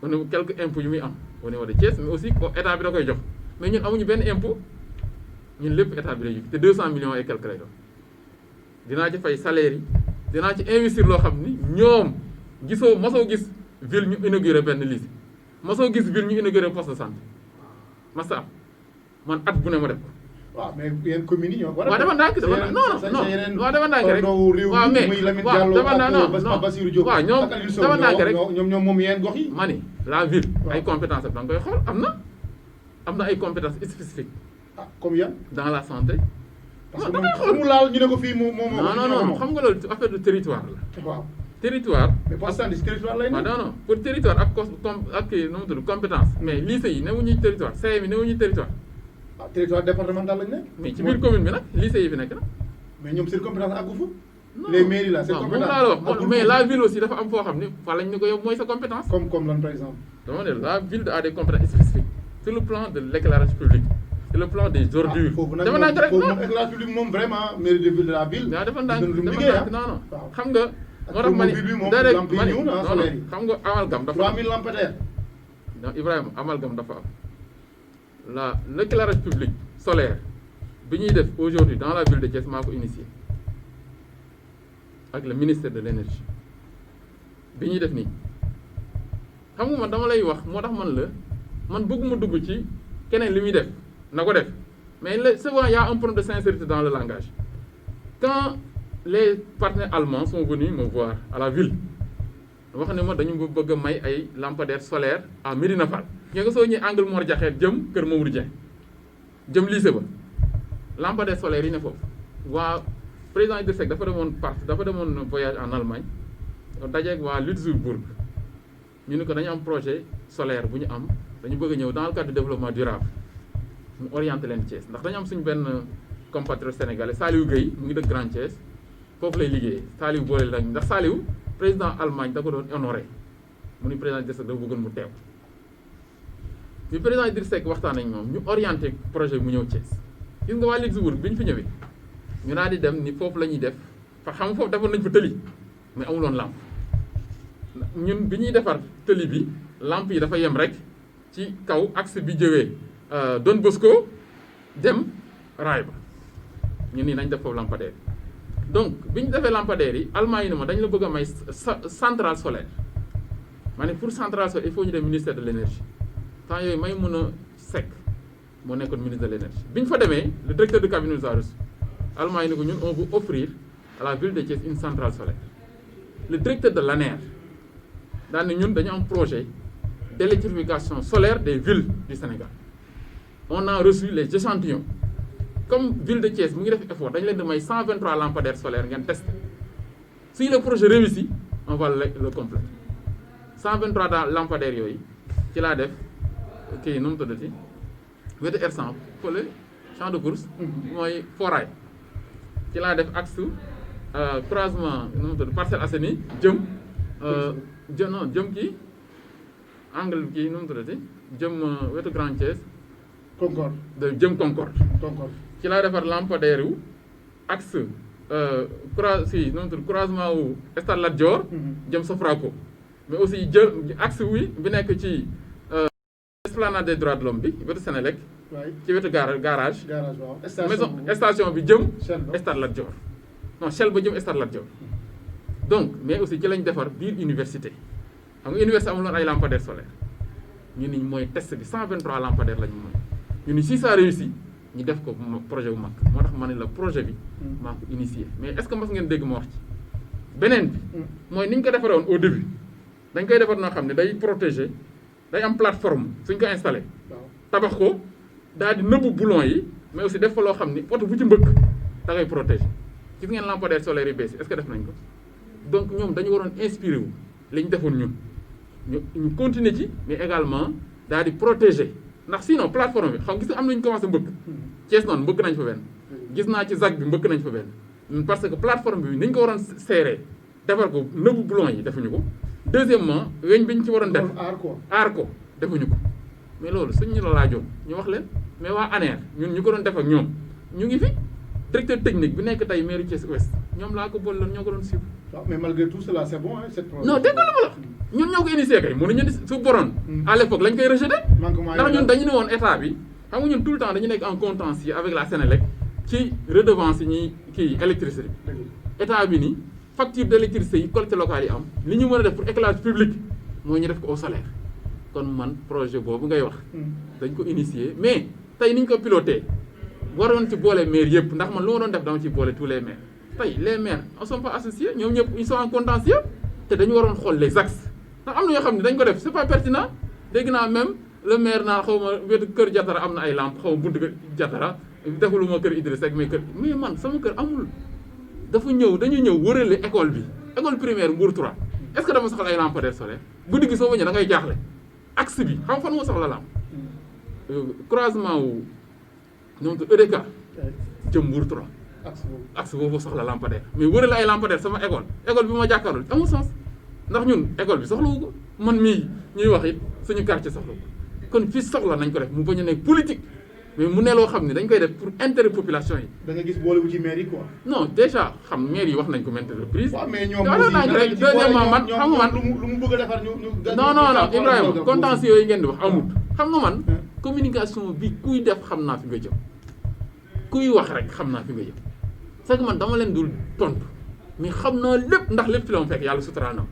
au niveau quelques impôts yu muy am au niveau de Thiès mais aussi état bi da koy jox mais ñun amuñu benn impôt. ñun lépp état bi lay jóg te 200 millions et quelques lay doon dinaa ci fay salaire yi dinaa ci investir loo xam ni ñoom mosoo gis ville ñu inauguré benn lycée mosoo gis ville ñu inauguré poste de santé masa am man at bu ne ma def ko. waaw mais yenn communes yi ñoo ko war a. waaw dafa ndànk dafa non waaw dafa ndànk rek waaw mais waaw dafa ndànk rek ñoom moom yenn gox yi. ma ni la ville ay compétences da nga koy xool am na ay compétences spécifiques. comme yan. dans la santé. parce que mu laal ñu ne ko fii moom. non xam nga loolu affaire de territoire la. waaw territoire. mais pour santé si territoire lay nekk. non pour territoire ak kii nu mu tudd compétence. mais lycée yi newuñu territoire CM yi newuñu territoire. ah territoire départemental lañ nekk. mais ci biir commune bi nag lycée yi fi nekk nag. mais ñoom seen compétence àggu fa. les mairies là seen compétence moom laa la wax mais la ville aussi dafa am foo xam ni fa lañ ñu ko yow mooy sa compétence. comme lan par exemple. dama ne la ville a des compétences spécifiques sur le plan de l'éclairage public. sur le plan des ordures. dafa naan rek non éclairage public moom vraiment mairie de ville de la ville. waaw dafa naan non xam nga. moo tax ma ni xam nga amalgame dafa am 3000 lampadaires. non Ibrahima amalgame dafa am l'éclairage public solaire bi ñuy def aujourd'hui dans la ville de Thiès maa ko initié ak le ministère de l'énergie bi ñuy def nii xam nga man dama lay wax moo tax man bëgguma dugg ci keneen li muy def. na ko def mais souvent il y a un problème de sincérité dans le langage quand les partenaires allemands sont venus me voir à la ville wax ne ma dañu bëgg a may ay lampadaires solaires à Médina Fall ñoo nga soo ñëwee angle Mor Diakher jëm Kër Mamadou Dieng jëm lycée ba lampadaires solaires yi ne foofu waa président Idrissa Seck dafa demoon voyage en Allemagne dajeeg waa Luxembourg ñu ne ko dañu am projet solaire bu ñu am dañu bëgg a ñëw dans le cadre du développement durable mu orienté leen Thiès ndax dañu am suñu benn compatriote sénégalais Saliou Gueye mu ngi dëkk Grand Thiès foofu lay liggéeyee Saliou boole lañ ndax Saliou président Allemagne da ko doon honoré mu ni président Idrissa Seck dafa bëggoon mu teew bi président Idrissa Seck waxtaan nañ moom ñu orienté projet mu ñëw Thiès gis nga waa Luxembourg bi ñu fi ñëwee ñu naa di dem ni foofu la ñuy def fa xam foofu defoon nañ fa tëli mais amuloon lampe ñun bi ñuy defar tëli bi lampe yi dafa yem rek ci kaw axe bi jëwee Don Bosco dem raay ba ñun nii nañ def foofu lampadaire donc bi ñu defee lampadaire yi allemand yi ne ma dañ la bëgg a may centrale solaire ma ne pour centrale solaire il faut ñu dem ministère de l'énergie temps yooyu may mën a Seck moo nekkoon ministre de l'énergie bi ñu fa demee le directeur de cabinet nous a reçu allemand yi ni ko ñun on veut offrir à la ville de Thiès une centrale solaire le directeur de l'ANER daal ne ñun dañu am projet d'électrification solaire des villes du Sénégal on a reçu les échantillons comme ville de Thiès mu ngi def effort dañu leen di may 123 lampadaires solaires ngeen testé si le projet réussit on va le compléter 123 lampadaires yooyu ci laa def kii nu mu tuddati wetu R100 fële champ de course mooy foraay ci laa def axe croisement nu mu tudd Parcelles Assainies jëm jëm kii angle kii nu mu tuddati jëm wetu Grand Thiès Concorde jëm Concorde ci laa defar lampadaire wu axe croisement wu Stade Lat Dior jëm Sofraco mais aussi jël axe wi bi nekk ci esplanade des droits de l'homme bi wetu Sénélec ci wetu garage maison station bi jëm Stade Lat Dior non Shell ba jëm Stade Lat Dior donc mais aussi ci lañ defar biir université xam nga université amuloon ay lampadaires solaires ñu ni mooy test bi 123 lampadaires lañu mooy ñu ni si ça réussit ñu def ko projet bu mag moo tax ma ne la projet bi maa ko initié mais est-ce que mas ngeen dégg ma wax ci beneen bi mooy ni ñu ko defaree woon au début dañ koy defar noo xam ne day protéger day am plateforme suñ ko installé tabax ko daal di nëbbu boulon yi mais aussi def fa loo xam ni oto bu ci mbëkk da ngay protéger gis ngeen lampadaires solaires yu bees yi est-ce que def nañ ko donc ñoom dañu waroon inspiré wu li ñu defoon ñun ñu continuer ci mais également daal di protéger ndax sinon plateforme bi xam gis nga am nañu commencé mbëkk Thiès noonu mbëkk nañ fa benn gis naa ci ZAC bi mbëkk nañ fa benn parce que plateforme bi nañ ko waroon serré defar ko nëbbu boulon yi defuñu ko deuxièmement weñ bi ñu ci waroon def aar ko defuñu ko mais loolu suñ ñu la laajoon ñu wax leen mais waa ANER ñun ñu ko doon def ak ñoom ñu ngi fi directeur technique bi nekk tey mairie Thiès Ouest ñoom laa ko boole ñoo ko doon suivre. mais malgré tout cela c'est bon hein cette projet. non dégg nga lu ma la ñun ñoo ko initié kay mënuñu su boroon à l'époque lañ koy rejeté ndax ñun dañu ne woon état bi xam nga ñun tout le temps dañu nekk en contentieux avec la Sénélec ci redevance yi ñuy kii électricité bi état bi ni facture d'électricité yi collectivités locales yi am li ñu mën a def pour éclairage public mooy ñu def ko au solaire kon man projet boobu ngay wax dañ ko initié mais tey ni ñu ko piloté waroon ci boole maire yëpp ndax man lu ma doon def dama ci boole tous les maires tey les maires ne sont pas associés ñoom ñëpp ils sont en contentieux te dañu waroon xool les axes ndax am na yoo xam ne dañ ko def c'est pas pertinent dégg naa même le maire naa xaw ma wetu kër Jatara am na ay lampe xaw ma buntu kër Jatara defuluma kër Idriss Seck mais man sama kër amul dafa dañu ñëw wërale école bi école primaire Mbour 3 est-ce que dama soxla ay lampadaires solaires guddi gi soo bañee da ngay jaaxle axe bi xam fan moo soxla lampe croisement wu ñoom te EDK jëm Mbour 3 axe boobu soxla lampadaire mais wërale ay lampadaire sama école bi ma jàkkaarloo amul sens ndax ñun école bi soxlawu ko man mii ñuy wax it suñu quartier soxla ko kon fii soxla nañ ko def mu bañ a nekk politique mais mu ne loo xam ne dañ koy def pour intérêt population yi. da nga gis boole bu ci maire yi quoi. non déjà xam maire yi wax nañ ko maintes reprises. waaw mais ñoom rek deuxièmement man xam nga man lu mu bëgg a defar ñu non Ibrahima contentieux yooyu ngeen di wax amut xam nga man communication bi kuy def xam naa fi nga jëm kuy wax rek xam naa fi nga jëm c'est que man dama leen dul tontu mais xam naa lépp ndax lépp ci la ma fekk yàlla suturaal na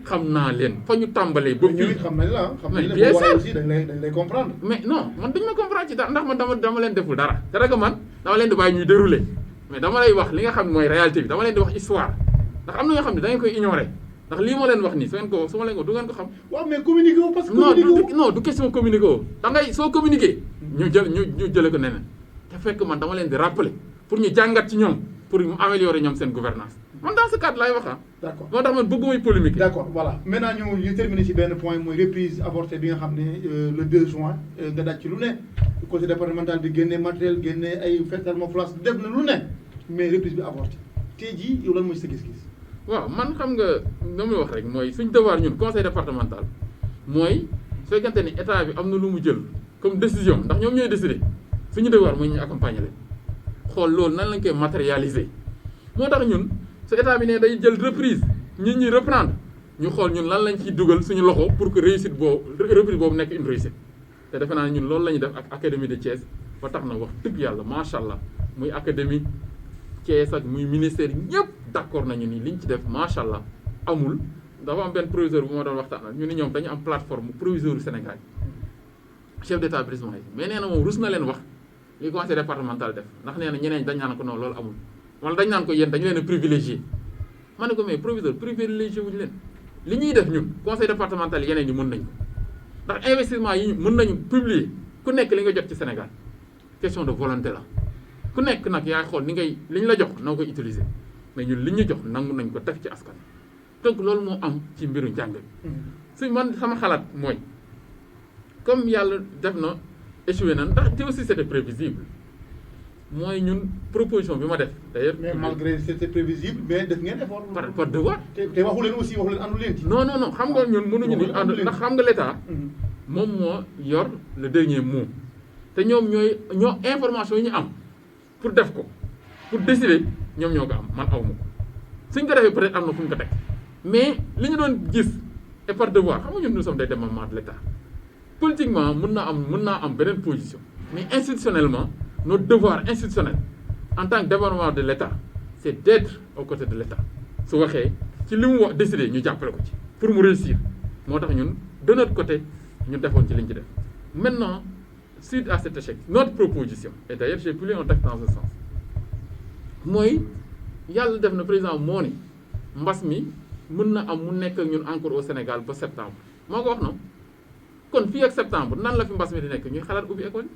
xam naa leen fa ñu tàmbalee. ba fii xam nañ la xam nañ la bien sûr aussi dañ lay comprendre. mais non man dañ ma comprendre ci dara ndax man dama leen deful dara c'est vrai que man dama leen di bàyyi ñuy dérouler mais dama lay wax li nga xam ne mooy réalité bi dama leen di wax histoire ndax am na yoo xam ne da ngeen koy ignorer ndax lii ma leen wax nii su ma leen ko du ngeen ko xam. waaw mais communiqué woo parce que non du question communiqué woo da ngay soo communiqué ñu jële ko neneen te fekk man dama leen di rappeler pour ñu jàngat ci ñoom pour mu améliorer ñoom seen gouvernance man dans ce cadre laay wax d'accord moo tax man bëggumay polémique. d'accord voilà maintenant ñu terminer ci benn point mooy reprise avortée bi nga xam ne le 2 juin nga daj ci lu ne conseil départemental bi génnee matériel génnee ay thermoflash def na lu ne mais reprise bi avortée tey jii yow lan mooy sa gis-gis. waaw man xam nga li muy wax rek mooy suñ devoir ñun conseil départemental mooy su fekkente ni état bi am na lu mu jël comme décision ndax ñoom ñooy décider suñu devoir mooy ñu accompagner leen xool loolu nan lañ koy matérialiser moo tax ñun su état bi ne day jël reprise nit ñi reprendre ñu xool ñun lan lañ ciy dugal suñu loxo pour que réussite boobu reprise boobu nekk une réussite te defe naa ñun loolu la ñuy def ak académie de Thiès ba tax na wax dëgg yàlla macha allah muy académie Thiès ak muy ministère ñëpp d'accord nañu ni liñ ci def macha allah amul dafa am benn proviseur bu ma doon waxtaanal ñu ni ñoom dañu am plateforme proviseur Sénégal chef d'établissement yi mais nee na moom rus na leen wax li conseil départemental def ndax nee na ñeneen dañ naan ko non loolu amul wala dañ naan ko yéen dañu leen a privilégié ma ne ko mais proviseur privilégié wuñu leen li ñuy def ñun conseil départemental yeneen yi mën nañ ko ndax investissement yi mën nañu publier ku nekk li nga jot ci Sénégal question de volonté la ku nekk nag yaay xool ni ngay li ñu la jox noo koy utiliser mais ñun li ñu jox nangu nañ ko def ci askan donc loolu moo am ci mbiru njàng bi su man sama xalaat mooy comme yàlla def na échoué na ndax te aussi c'était prévisible mooy ñun proposition bi ma def d'ailleurs mais malgré c'était prévisible mais def ngeen effort. par devoir. te waxu leen aussi waxu leen àndu leen ci. non xam nga ñun mënuñu ni ànd ndax xam nga l'État moom moo yor le dernier mot te ñoom ñoo information yi ñu am pour def ko pour décider ñoom ñoo ko am man awma ko suñ ko defee peut-être am na fu ñu ko teg mais li ñu doon gis et par devoir xam nga ñun nous sommes des démembrements de l'État politiquement mën naa am beneen position mais institutionnellement notre devoir institutionnel en tant que démembrement de l'État c'est d'être aux côtés de l'État su waxee ci li mu wax décider ñu jàppale ko ci pour mu réussir moo tax ñun de notre côté ñu defoon ci liñ ci def maintenant suite à cet échec notre proposition et d'ailleurs j'ai publié un texte dans ce sens mooy yàlla def na président moo ni mbas mi mën na am mu nekk ak ñun encore au Sénégal ba septembre moo ko wax noonu kon fii ak septembre nan la fi mbas mi di nekk ñuy xalaat ubbi école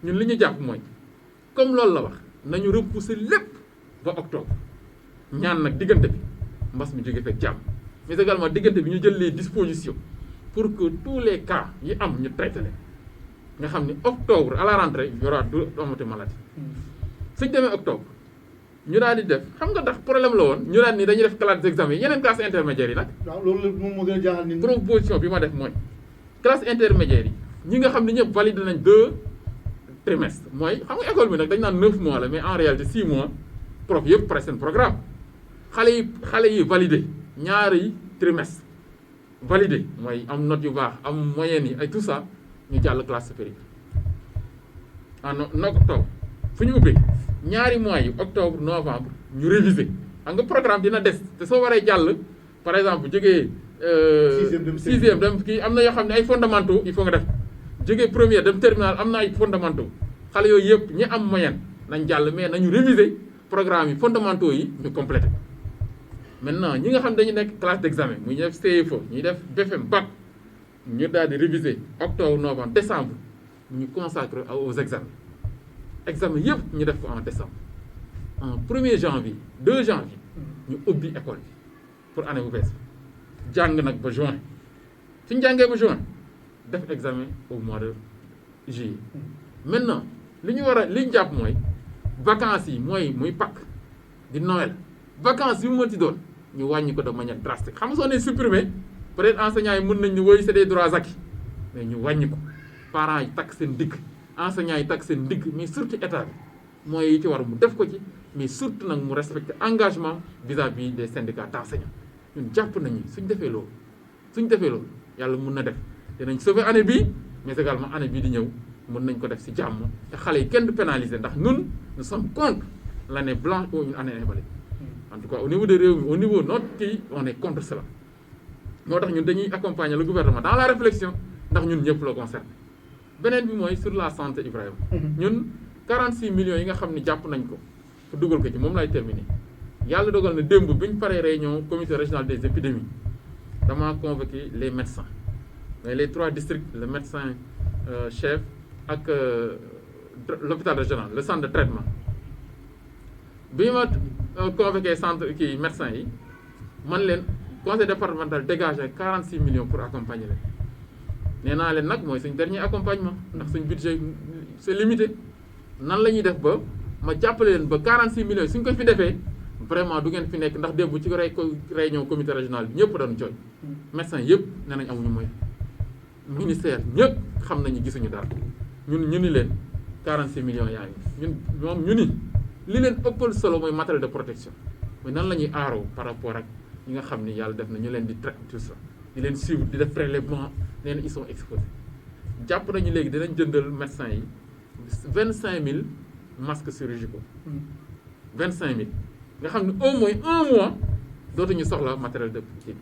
yi ñun li ñu jàpp mooy comme loolu la wax nañu repousser lépp ba octobre ñaan nag diggante bi mbas mi jóge fekk jàmm mais également diggante bi ñu jël les dispositions pour que tous les cas yi am ñu traité leen nga xam ni octobre à la rentrée y aura du amati maladie suñ demee octobre ñu daal di def xam nga ndax problème la woon ñu daal ni dañuy def classe d'examen yeneen classe intermédiaire yi nag. waaw loolu moom moo gën a jaaxal nit ñi. proposition bi ma def mooy classe intermédiaire yi ñi nga xam ne ñëpp validé nañ 2 trimestres mooy xam nga école bi nag dañ naan 9 mois la mais en réalité 6 mois prof yëpp pare seen programme xale yi validé ñaari trimestre validé mooy am note yu baax am moyenne yi ay tout ça ñu jàll classe supérieure en octobre fu ñu ubbee ñaari mois yi octobre novembre ñu réviser xam nga programme dina des te soo waree jàll par exemple jógee sixième dem kii am na yoo xam ne ay fondamentaux il faut nga def jógee première dem terminale am na ay fondamentaux xale yooyu yëpp ñi am moyenne nañ jàll mais nañu réviser programme yi fondamentaux yi ñu complété maintenant ñi nga xam dañu nekk classe d'examen muy ñu def CFEE ñuy def BFM bac ñu daal di réviser octobre novembre décembre ñu consacrer aux examens examen yëpp ñu def ko en décembre en 1er janvier 2 janvier ñu ubbi école bi pour année bu bees jàng nag ba juin suñu jàngee ba juin def examen au mois de juillet maintenant li ñu jàpp mooy vacances yi muy Pâques di Noël vacances yu mu mën ci doon ñu wàññi ko de manière drastique xam nga soo nee supprimer peut-être enseignants yi mën nañ ni woy c'est des droits acquis mais ñu wàññi ko parents yi takk seen digg enseignants yi takk seen digg mais surtout état bi mooy yi ci war mu def ko ci mais surtout nag mu respecter engagement vis-à-vis des syndicats d'enseignants ñun jàpp nañu suñ defee loolu yàlla mun na def dinañ sauver année bii mais également année bii di ñëw mën nañ ko def ci jàmm te xale yi kenn du pénaliser ndax nous sommes contre l'année blanche ou une année invalide en tout cas au niveau de réew mi au niveau notre pays on est contre cela moo tax ñun dañuy accompagner le gouvernement dans la réflexion ndax ñun ñëpp la concerne beneen bi mooy sur la santé Ibrahima ñun 46 millions yi nga xam ne jàpp nañ ko pour dugal ko ci moom lay terminer yàlla dogal na démb bi ñu paree réunion comité régional des épidémies dama convoqué les médecins mais les 3 districts le médecin chef ak l'hôpital régional le centre de traitement bi ma convoqué centre kii médecins yi man leen conseil départemental dégagé 46 millions pour accompagner leen nee naa leen nag mooy suñ dernier accompagnement ndax suñ budget c'est limité nan la ñuy def ba ma jàppale leen ba 46 millions suñ ko fi defee vraiment du ngeen fi nekk ndax démb ci réunion comité régional bi ñëpp dañu jooy médecins yëpp nee nañ amuñu mooy ministère ñëpp xam nañu gisuñu dara ñu ni leen 46 millions yaa ngi ñu ni li leen ëppal solo mooy matériel de protection mais nan la ñuy aaroo par rapport ak ñi nga xam ni yàlla def na ñu leen di traiter tout ça di leen suivre di def prélèvement nee na ils sont exposés jàpp nañu léegi dinañ jëndal médecins yi 25000 masques chirurgicaux 25000 nga xam ne au moins 1 mois dootuñu soxla matériel de kii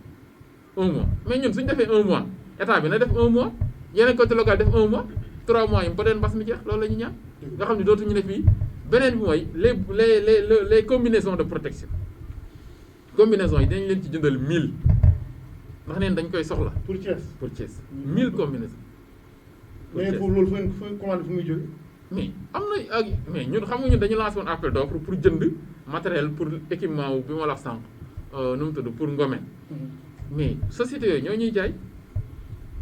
1 mois mais ñun suñu defee 1 mois état bi na def 1 mois yeneen côté local def 1 mois 3 mois yi peut-être mbas mi jeex loolu la ñu ñaan nga xam ne dootuñu ne fii beneen bi mooy les combinaisons de protection combinaisons yi dañ leen ci jëndal 1000 ndax neen dañ koy soxla pour Thiès 1000 combinaisons mais pour loolu fu commande fu muy jóge mais am na ak mais ñun xam nga ñun dañu lancé woon appel d'offre pour jënd matériel pour équipement bi ma la wax sànq nu mu tudd pour Ngomen mais société yooyu ñoo ñuy jaay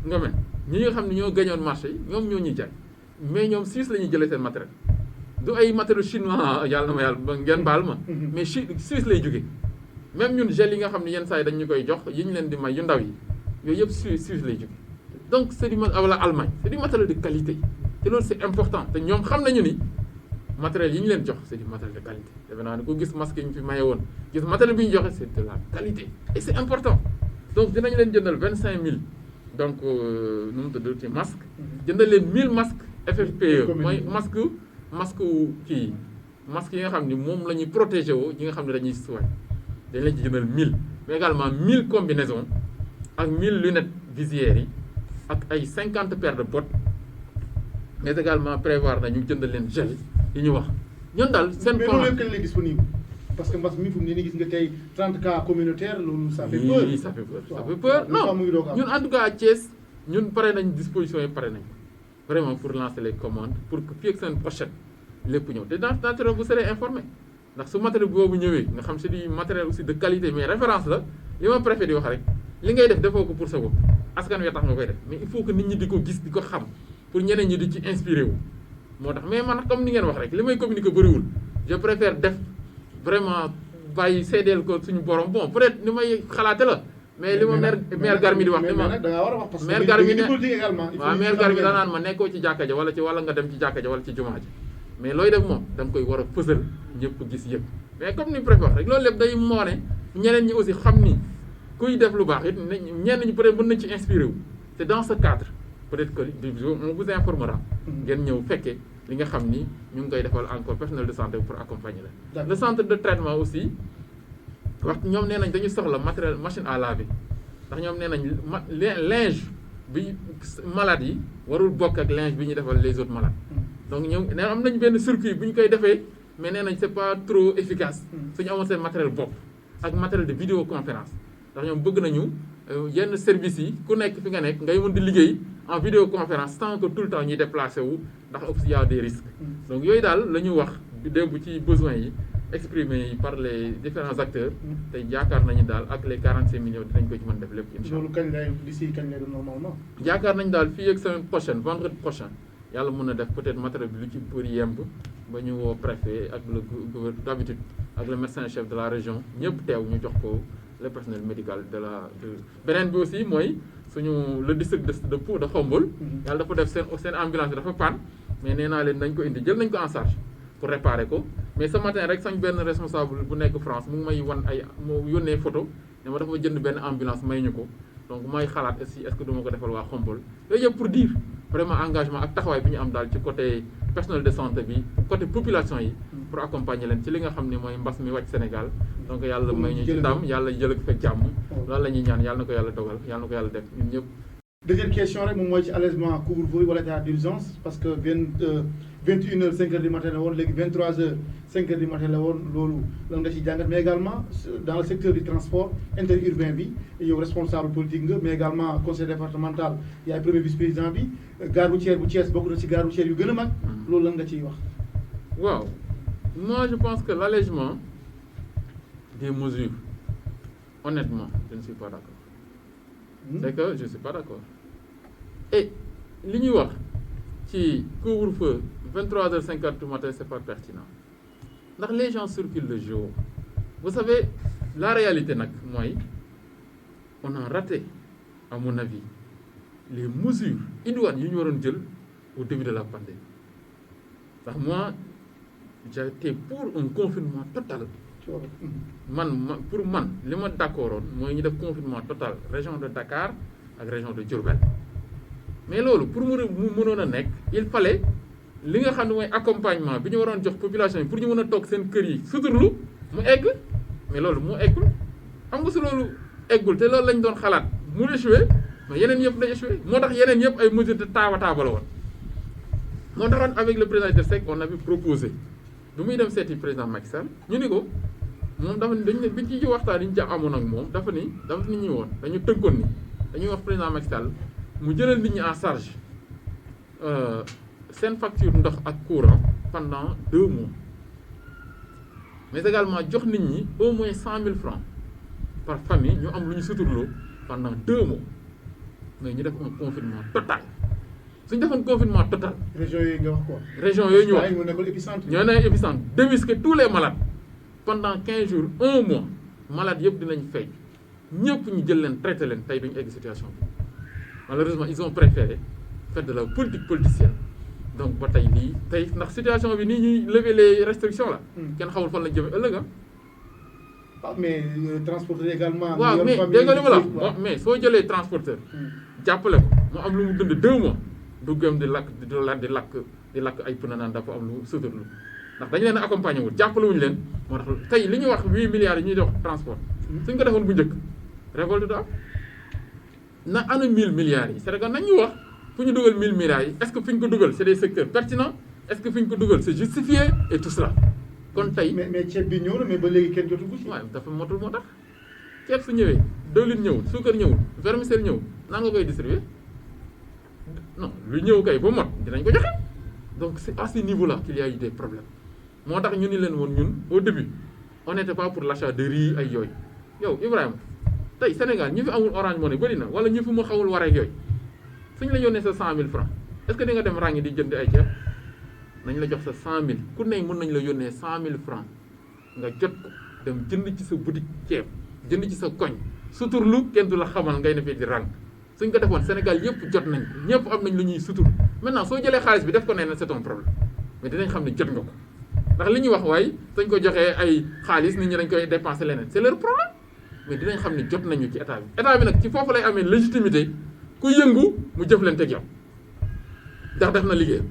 Ngomen ñi nga xam ne ñoo gañoon marché yi ñoom ñoo ñuy jaay mais ñoom Suisse la ñuy jëlee seen matériel du ay matériel chinois yàlla na ma yàlla ngeen baal ma mais Suisse lay jógee même ñun gel yi nga xam ne yenn saa yi dañ ñu koy jox yi ñu leen di may yu ndaw yi yooyu yëpp Suisse lay jógee donc c'est du wala Allemagne c'est du matériel de qualité te loolu c'est important te ñoom xam nañu ni matériel yi ñu leen jox c'est du matériel de qualité defe naa ne ko gis masque yi ñu fi maye woon gis matériel bi ñu joxe c'est de la qualité et c'est important donc dinañ leen jëndal 25000 donc nu mu tudd ci masque jëndal leen 1000 masques FFPE mooy masque kii masque yi nga xam ni moom la ñuy protéger woo ñi nga xam ne dañuy soigner dañ leen ci jëndal 1000 mais également 1000 combinaisons ak 1000 lunettes visières yi ak ay 50 paires de bottes mais également prévoir nañu jëndal leen gel yi ñu wax ñun daal seen mais loolu yëpp kañ lay disponible parce que mbas mi fu mu ne nii gis nga tey 30 cas communautaires loolu ça fait peur. Oui, ça fait peur. Ça fait peur. Non, ñun en tout cas à Thiès ñun pare nañ disposition yi pare nañ vraiment pour lancer les commandes pour que fii ak seen pochette lépp ñëw te dans naturellement vous serez informé ndax su matériel boobu ñëwee nga xam c'est du matériel aussi de qualité mais référence la li ma préféré di wax rek li ngay def defoo ko pour sa bopp askan wi tax nga koy def mais il faut que nit ñi di ko gis di ko xam pour ñeneen ñi di ci inspiré wu moo tax mais man comme ni ngeen wax rek li may communiquer bëriwul je préfère def vraiment bàyyi seedeel ko suñu borom bon peut-être ni may xalaate la mais li ma maire Garmi di wax ni ma maire Garmi ne waaw maire Garmi danaan ma nekkoo ci jàkka ja wala nga dem ci jàkka ja wala ci jumaa ji mais looy def moom da nga koy war a fësal ñëpp gis yëpp mais comme ni préfet wax rek loolu lépp day moo ne ñeneen ñi aussi xam ni kuy def lu baax it ñenn ñi peut-être mën nañ ci inspiré wu c'est dans ce cadre peut-être que on vous informera ngeen ñëw fekkee li nga xam ni ñu ngi koy defal encore personnel de santé pour accompagner la le centre de traitement aussi wax ñoom nee nañ dañu soxla matériel machine à laver ndax ñoom nee nañ linge bi malade yi warul bokk ak linge bi ñu defal les autres malades donc ñoom nee am nañ benn circuit bu ñu koy defee mais nee nañ c'est pas trop efficace suñu amoon seen matériel bopp ak matériel de vidéoconférence ndax ñoom bëgg nañu yenn services yi ku nekk fi nga nekk ngay mën di liggéey en vidéoconférence sans que tout le temps ñuy déplacé wu ndax aussi y a des risques donc yooyu daal la ñu wax démb ci besoins yi exprimés par les différents acteurs te yaakaar nañu daal ak les 45 millions dinañ ko ci mën def lépp incha allah. loolu kañ lay d'ici kañ lay doon normalement. yaakaar nañu daal fii ak semaine prochaine vendredi prochain yàlla mën na def peut-être matériel bi lu ci bëri yemb ba ñu woo préfet ak le gouverneur d'habitude ak le médecin chef de la région ñëpp teew ñu jox ko le personnel médical de la beneen bi aussi mooy suñu le district de Pau de Khombole yàlla dafa def seen ambulance bi dafa panne mais nee naa leen dañ ko indi jël nañ ko en charge pour réparer ko mais ce matin rek sañ benn responsable bu nekk France mu ngi may wan ay moo yónnee photo ne ma dafa jënd benn ambulance may ñu ko donc may xalaat aussi est-ce que du ma ko defal waa Khombole yooyu yëpp pour dire vraiment engagement ak taxawaay bi ñu am daal ci côté personnel de santé bi côté population yi pour accompagner leen ci li nga xam ne mooy mbas mi wàcc Sénégal donc yàlla may ñu ci ndam yàlla jël ko fekk jàmm loolu la ñuy ñaan yàlla na ko yàlla dogal yàlla na ko yàlla def ñun ñëpp. Deuxième question rek moom mooy ci allègement couvre-feu wala état d'urgence parce que 21h 5h du matin la woon léegi 23h 5h du matin la woon loolu lan nga ci jàngat mais également dans le secteur du transport interurbain bi yow responsable politique nga mais également conseil départemental yaay premier vice-président bi gare routière bu Thiès bokk na ci gare routière yu gën a mag loolu lan nga ciy wax. waaw moi je pense que l'allègement des mesures honnêtement je ne suis pas d'accord. C'est que je ne suis pas d'accord et li ñuy wax ci couvre-feu 23h50 du matin c'est pas pertinent ndax les gens circulent le jour vous savez la réalité nag mooy on a raté à mon avis les mesures idoines yi ñu waroon jël au début de la pandémie ndax moi j'ai été pour un confinement total pour man li ma d'accordoon mooy ñu def confinement total région de Dakar ak région de Diourbel mais loolu pour mu mënoon a nekk il fallait li nga xam ne mooy accompagnement bi ñu waroon jox population yi pour ñu mën a toog seen kër yi suturlu mu egg mais loolu mu eggul xam nga su loolu eggul te loolu lañ doon xalaat mu échoué mais yeneen yëpp la échoué moo tax yeneen yëpp ay mesures de taaba taaba la woon moo taxoon avec le président Idrissa Seck on avait proposé du muy dem seeti président Macky Sall ñu ni ko moom dafa ni dañ ne bi ci waxtaan yi ñu ca amoon ak moom dafa ni ñuy woon dañu tënkoon ni dañuy wax président Macky Sall mu jëlal nit ñi en charge seen facture ndox ak courant pendant 2 mois mais également jox nit ñi au moins 100 000 francs par famille ñu am lu ñu suturloo pendant 2 mois mais ñu def un confinement total suñu defoon confinement total. région yooyu nga wax quoi. région yooyu ñu wax ñoo nekkoon épicentre. ñoo nekk épicentre démisquer tous les malades pendant 15 jours 1 mois malades yëpp dinañ fay ñëpp ñu jël leen traité leen tey duñu egg situation bi malheureusement ils ont préféré faire de la politique politicienne donc ba tey lii tey ndax situation bi nii ñuy lever les restrictions là. kenn xamul fan la jëme ëllëg ah mais transporteur également. waaw mais dégg nga li ma la wax mais soo jëlee transporteur. jàppale ko mu am lu mu dund 2 mois du gëm di lakk ay pneu naan dafa am lu suturlu ndax dañu leen accompagner wul jàppale wuñu leen moo tax tey li ñuy wax 8 milliards yi ñuy dox transport. suñ ko defoon bu njëkk révolte du am na ana 1000 milliards yi c'est-à-dire nañ ñu wax fu ñu dugal 1000 milliards yi est-ce que fi ñu ko dugal c'est des secteurs pertinents est-ce que fi ñu ko dugal c'est justifié et tout cela. kon tey mais ceeb bi ñëw na mais ba léegi kenn jotu ko ci. waaw dafa motul moo tax ceeb su ñëwee diwlin ñëwul suukar ñëwul vermicelle ñëwul nan nga koy distribuer non lu ñëw kay ba mot dinañ ko joxe donc c'est à ce niveau-là qu'il y a eu des problèmes moo tax ñu ni leen woon ñun au début on n'était pas pour l'achat de riz ay yooyu yow Ibrahima tey Sénégal ñi fi amul Orange Money bëri na wala ñi fi mu xawul war ak yooyu suñ la yónnee sa 100 000 francs est-ce que di nga dem ràññi di jënd ay ceeb nañ la jox sa 100 000 ku ne mën nañ la yónnee 100 000 francs nga jot ko dem jënd ci sa boutique ceeb jënd ci sa koñ suturlu kenn du la xamal ngay ne fii di rang suñ ko defoon Sénégal yëpp jot nañ ko ñëpp am nañ lu ñuy sutur maintenant soo jëlee xaalis bi def ko nee na c'est ton problème mais dinañ xam ne jot nga ko ndax li ñuy wax waaye suñ ko joxee ay xaalis nit ñi dañ koy dépenser leneen c'est leur problème mais dinañ xam ne jot nañu ci état bi nag ci foofu lay amee légitimité ku yëngu mu jëflanteeg yow ndax def na liggéey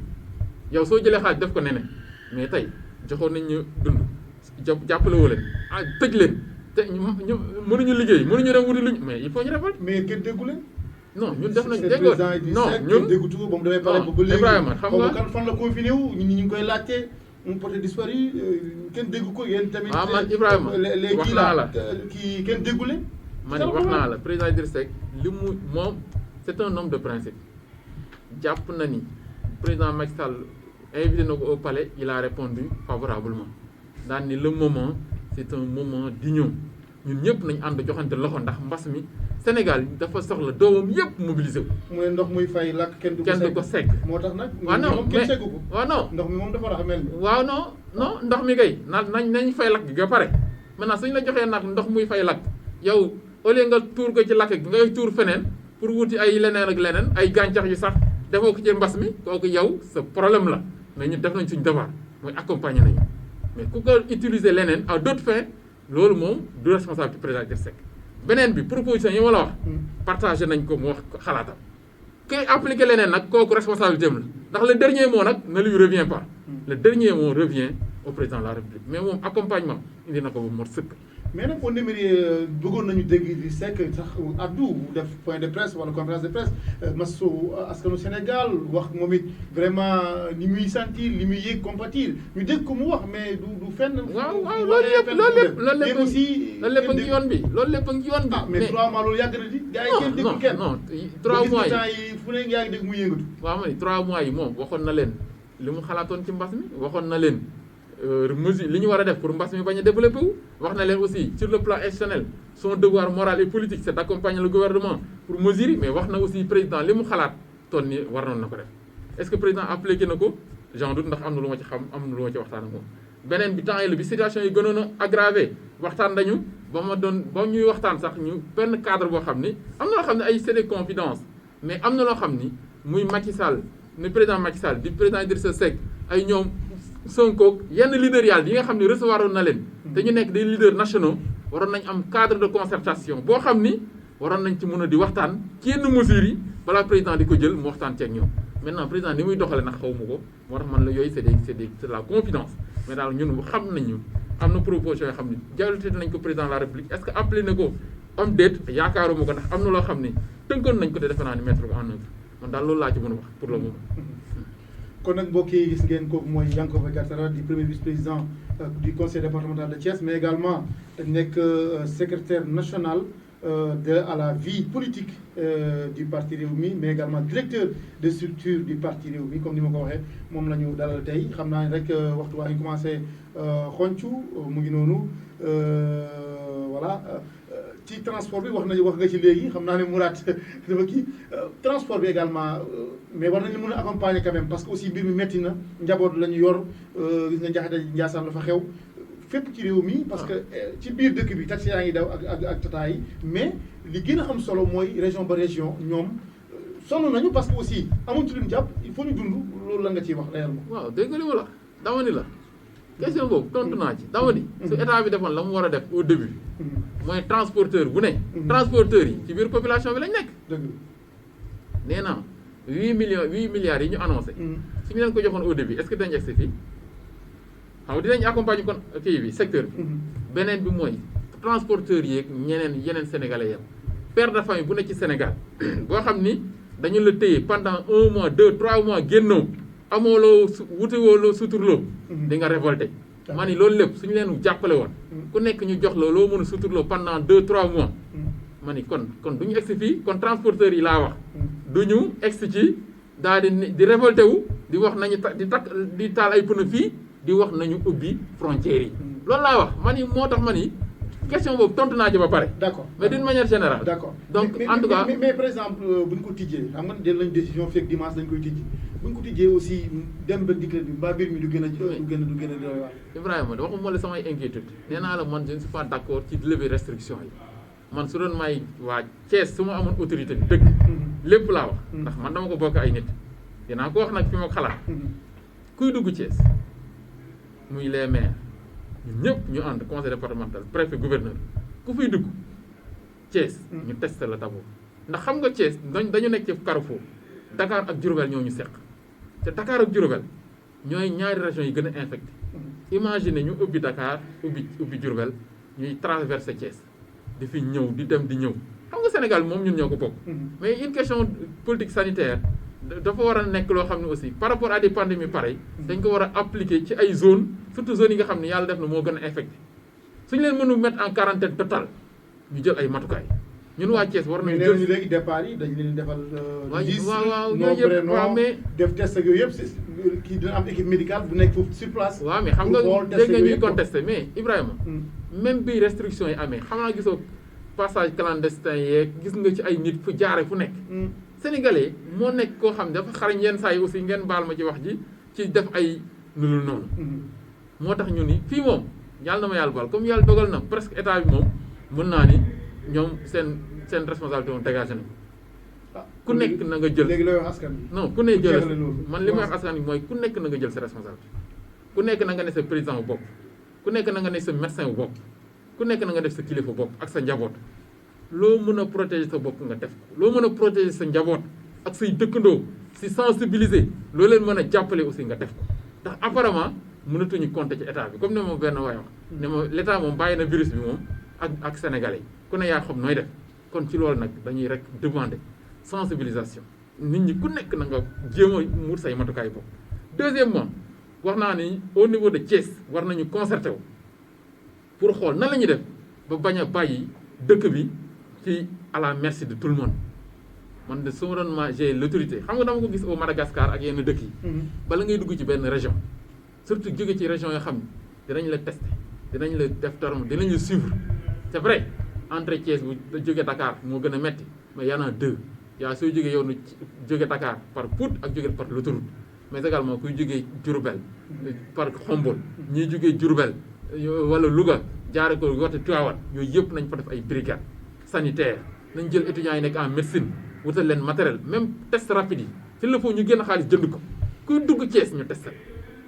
yow soo jëlee xaalis def ko neneen mais tey joxoon nañ ñu dund jàppale woo leen ah tëj leen te ñu mënuñu liggéey mënuñu dem wuti luñ mais il faut ñu révolte. mais kenn déggu leen. non ñun def nañ déggoo non ñun déggutu ko ba mu demee pare ba léegi Ibrahima xam nga kan fan la confiné wu ñu ngi koy laajte mu porté disparu kenn déggu ko yéen tamit. waaw man Ibrahima wax naa la kii kenn déggu leen. man wax naa la président Idrissa Seck li mu moom c'est un homme de principe jàpp na ni président Macky Sall invité na ko au palais il a répondu favorablement daan ni le moment c'est un moment d'union ñun ñëpp nañ ànd joxante loxo ndax mbas mi Sénégal dafa soxla doomam yëpp mobilisé wu. mu ne ndox muy fay lakk kenn du ko segg moo tax nag. waaw non moom kenn seggu ko. waaw non ndox mi moom dafa rax mel. waaw non ndox mi kay nañ fay lakk ga pare maintenant suñ la joxee nag ndox muy fay lakk yow au lieu nga tuur ko ci lakk gi ngay tuur feneen pour wuti ay leneen ak leneen ay gàncax yu sax defoo ko ci mbas mi kooku yow sa problème la mais ñun def nañ suñ devoir mooy accompagner nañu mais ku ko utiliser leneen à d'autres fins loolu moom du responsable du président Idrissa Seck beneen bi proposition yi ma la wax partagé nañ ko mu wax xalaatam kay appliquer leneen nag kooku responsabilité am la ndax le dernier mot nag ne lui revient pas le dernier mot revient au président de la République mais moom accompagnement indi na ko ba mot sëkk. mais nag on aimerait bëggoon nañu dégg di Seck sax addu def point de presse wala conférence de presse masu askanu Sénégal wax moom it vraiment ni muy sentir li muy yëg compatir ñu dégg ko mu wax mais du fenn. waaw loolu lépp aussi loolu lépp a ngi yoon bi loolu lépp a ngi yoon bi. ah mais 3 mois loolu yàgg na di. gars yi kenn déggul kenn non 3 mois yi fu ne yaa ngi dégg muy yëngatu. waaw ma ne 3 mois yi moom waxoon na leen li mu xalaatoon ci mbas mi waxoon na leen. mesure li ñu war a def pour mbas mi bañ a développé wu wax na leen aussi sur le plan institutionnel son devoir moral et politique c'est d'accompagner le gouvernement pour mesurer mais wax na aussi président li mu xalaat toon ni war noonu na ko def est-ce que président appliqué na ko j'en doute ndax am na lu ma ci xam am na lu ma ci waxtaan ak moom beneen bi temps yi la bi situation yi gënoon a aggravé waxtaan nañu ba ñuy waxtaan sax ñu benn cadre boo xam ni am na loo xam ne ay c'est des confidences mais am na loo xam ni muy Macky Sall ni président Macky Sall di président Idrissa Seck ay ñoom Sonko yenn leader yàlla yi nga xam ne recevoir woon na leen te ñu nekk des leaders nationaux waroon nañ am cadre de concertation boo xam ni waroon nañ ci mën a di waxtaan ci yenn mesures yi balaa président di ko jël mu waxtaan ci ak ñoom maintenant président ni muy doxale nag xaw ma ko moo tax man la yooyu c'est la confidence mais daal ñun xam nañu am na proposition yoo xam ne jawlite nañ ko président de la république est-ce que appelé na ko am déet yaakaaruma ko ndax am na loo xam ni tënkoon nañ ko te defe naa ni mettre ko en œuvre man daal loolu laa ci mën a wax pour le moment. kon nag mbokk yi gis ngeen kooku mooy Yankoba Diattara di premier vice-président du conseil départemental de Thiès mais également nekk secrétaire national à la vie politique du parti Rewmi mais également directeur de structure du parti Rewmi comme ni ma ko waxee moom la ñu dalal tey xam naa ne rek waxtu waa ñu commencé xoncu mu ngi noonu voilà ci transport bi wax nga ci léegi xam naa ne Mourad dafa kii transport bi également mais war nañu mën a accompagner quand même parce que aussi mbir mi metti na njaboot la ñu yor gis nga Njaxate Njaasaan la fa xew fépp ci réew mi parce que ci biir dëkk bi taxi yaa ngi daw ak tata yi mais li gën a am solo mooy région ba région ñoom sonn nañu parce que aussi amuñ ci luñ jàpp il faut ñu dund loolu la nga ciy wax réellement. waaw dégg nga li ma la dama ni la question boobu tontu naa ci dama ni su état bi defoon la mu war a def au début mooy transporteur bu ne transporteurs yi ci biir population bi lañ nekk dëgg nee naa 8 milliards yi ñu annoncé suñu leen ko joxoon au début est-ce que dañ egsi fii xam nga dinañ accompagner kon kii bi secteur bi beneen bi mooy transporteurs yeeg yeneen sénégalais yam père de famille bu ne ci Sénégal boo xam ni dañu la téye pendant 1 mois 2 3 mois génnoo amoo loo wutewoo loo suturloo di nga révolté ma ni loolu lépp suñu leen jàppale woon ku nekk ñu jox la loo mën a suturloo pendant 2 3 mois ma ni kon du ñu egsi fii kon transporteurs yi laa wax du ñu egsi ci daal di révolté wu di wax nañu di taal ay pneu fii di wax nañu ubbi frontières yi loolu laa wax ma ni moo tax ma ni question boobu tontu naa ci ba pare. d'accord mais d'une manière générale. d'accord donc en tout cas mais par exemple bu ñu ko tijjee xam nga jël nañ décision fekk dimanche dañ koy tijji bu ñu ko tijjee aussi dem ba dikk bi mbaa mbir mi du gën a doy waar. Ibrahima waxuma la samay inquiétude nee naa la man je ne suis pas d'accord ci lever restriction yi man su doon may waa Thiès su ma amoon autorité bi dëgg. lépp laa wax. ndax man dama ko bokk ay nit. dinaa ko wax nag fi ma xalaat. kuy dugg Thiès muy les maires. ñun ñëpp ñu ànd conseil départemental préfet gouverneur ku fiy dugg Thiès ñu testé la d'abord ndax xam nga Thiès dañu nekk ci carrefour Dakar ak Diourbel ñoo ñu seq te Dakar ak Diourbel ñooy ñaari régions yi gën a infecté imagine ñu ubbi Dakar ubbi Diourbel ñuy traversé Thiès di fi ñëw di dem di ñëw xam nga Sénégal moom ñun ñoo ko bokk mais une question politique sanitaire dafa war a nekk loo xam ne aussi par rapport à des pandémies pareilles dañ ko war a appliquer ci ay zones surtout zones yi nga xam ne yàlla def na moo gën a infecté suñu leen mënu mettre en quarantaine totale ñu jël ay matukaay ñun waa Thiès war nañu jël ñu léegi départ yi dañ leen defal waaw yooyu yëpp waaw mais def test ak yooyu yëpp kii dina am équipe médicale bu nekk foofu sur place waaw mais xam nga dégg nga ñuy contesté mais Ibrahima même bi restriction yi amee xam naa gisoo passage clandestin yeeg gis nga ci ay nit fu jaare fu nekk sénégalais moo nekk koo xam ne dafa xarañ yenn saa yi aussi ngeen baal ma ci wax ji ci def ay nulul noonu moo tax ñu ni fii moom yàlla na ma yàlla baal comme yàlla dogal na presque état bi moom mën naa ni ñoom seen responsabilité moom dégagé na ko ku nekk na nga jël léegi looy wax askan bi non ku ne jël man li may wax askan bi mooy ku nekk na nga jël sa responsabilité ku nekk na nga ne sa président bu bopp ku nekk na nga ne sa médecin bu bopp ku nekk na nga def sa kilifa bopp ak sa njaboot loo mën a protéger sa bopp nga def ko loo mën a protéger sa njaboot ak say dëkkandoo si sensibiliser loo leen mën a jàppale aussi nga def ko ndax apparemment mënatuñu compter ci état bi comme ne moom benn waay wax ne ma l'état moom bàyyi na virus bi moom ak sénégalais yi ku ne yaa xam nooy def kon ci loolu nag dañuy rek demander sensibilisation nit ñi ku nekk na nga jéem a muur say matukaay bopp. deuxièmement wax naa ni au niveau de Thiès war nañu concerter wu pour xool nan la ñuy def ba bañ a bàyyi dëkk bi ci à la merci de tout le monde man de su ma doon ma j'ai l'autorité xam nga dama ko gis au Madagascar ak yenn dëkk yi. bala ngay dugg ci benn région surtout jóge ci région yoo xam ne dinañ la tester dinañ la def terme dinañ la suivre c'est vrai entrée Thiès bu jóge Dakar moo gën a metti mais y en a deux yaa sooy jógee yow nu jóge Dakar par Pout ak jóge par l'autoroute mais également kuy jógee Diourbel par Khombole ñiy jógee Diourbel wala Louga jaare ko woote Tivaouane yooyu yëpp nañ fa def ay brigade sanitaire nañ jël étudiants yi nekk en médecine wutal leen matériel même test rapide yi s'il le faut ñu génn xaalis jënd ko kuy dugg Thiès ñu testé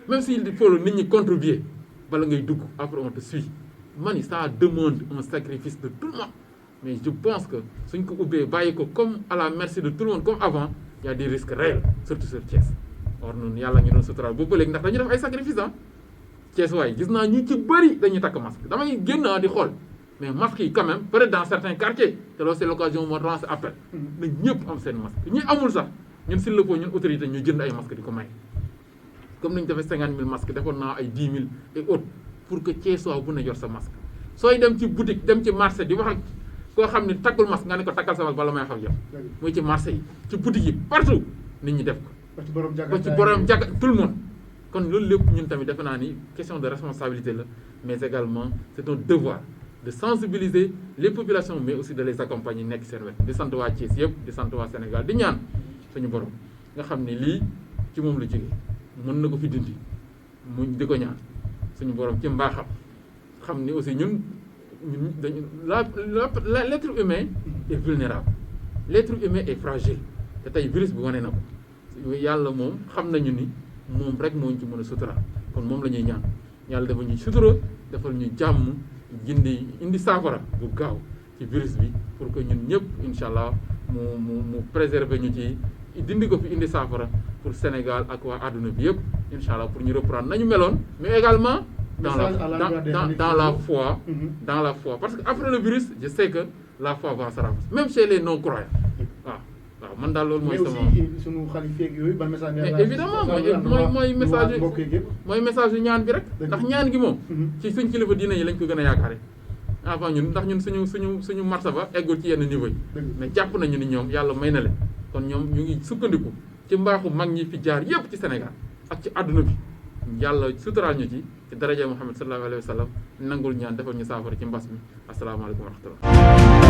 même s'il faut nit ñi contribuer bala ngay dugg après on te suit man ça demande un sacrifice de tout le monde mais je pense que suñ ko ubbee bàyyi ko comme à la merci de tout le monde comme avant il y a des risques réels surtout sur Thiès or noonu yàlla ñu doon suturaal boobu ba léegi ndax dañu def ay sacrifice Thiès waaye gis naa ñu ci bëri dañuy takk masque damay génn di xool mais masque yi quand même peut-être dans certains quartiers te loolu c'est l'occasion moo lancer appel na ñëpp am seen masque ñi amul sax ñun s'il le faut ñun autorité ñu jënd ay masque di ko may comme nañu defee 50 000 masques defoon naa ay 10 000 et autres pour que Thiessois bu ne yor sa masque sooy dem ci boutique dem ci marché di wax ak koo xam ne takkul masque nga ne ko takkal sa masque bala may xam yow muy ci marché yi ci boutique yi partout nit ñi def ko ba ci borom jàkka tout le monde kon loolu lépp ñun tamit defe naa ni question de responsabilité la mais également c'est un devoir de sensibiliser les populations mais aussi de les accompagner nekk seen wet di sant waa Thiès yëpp di sant waa Sénégal di ñaan suñu borom nga xam ni lii ci moom la jógee mën na ko fi dindi mu di ko ñaan suñu borom ci mbaaxam xam ni aussi ñun dañu l'être humain est vulnérable l'être humain est fragile te tey virus bi wane na ko yàlla moom xam nañu ni moom rek moo ñu ci mën a sutura kon moom la ñuy ñaan yàlla dafa ñuy sutura defal ñu jàmm indi saafara bu gaaw ci virus bi pour que ñun ñëpp incha allah mu préserver ñu ci dindi ko fi indi saafara pour Sénégal ak waa àdduna bi yëpp incha allah pour ñu reprendre nañu meloon mais également dans la foi dans la foi parce que après le virus je sais que la foi va se renforcer même chez les non-croyants waaw man daal loolu mooy sama mais aussi sunu xalif yeeg yooyu ban message mais évidemment mooy message yu ñaan bi rek ndax ñaan gi moom ci suñ kilifa diine yi lañ ko gën a yaakaare avant ñun ndax ñun suñu martaba eggul ci yenn niveau yi mais jàpp nañu ni ñoom yàlla may na leen kon ñoom ñu ngi sukkandiku ci mbaaxu mag ñi fi jaar yépp ci Sénégal ak ci àdduna bi yàlla suturaal ñu ci daraja Muhammad sallallahu alayhi wa sallam nangul ñaan defal ñu saafara ci mbas mi asalaamaaleykum wa rahmatullah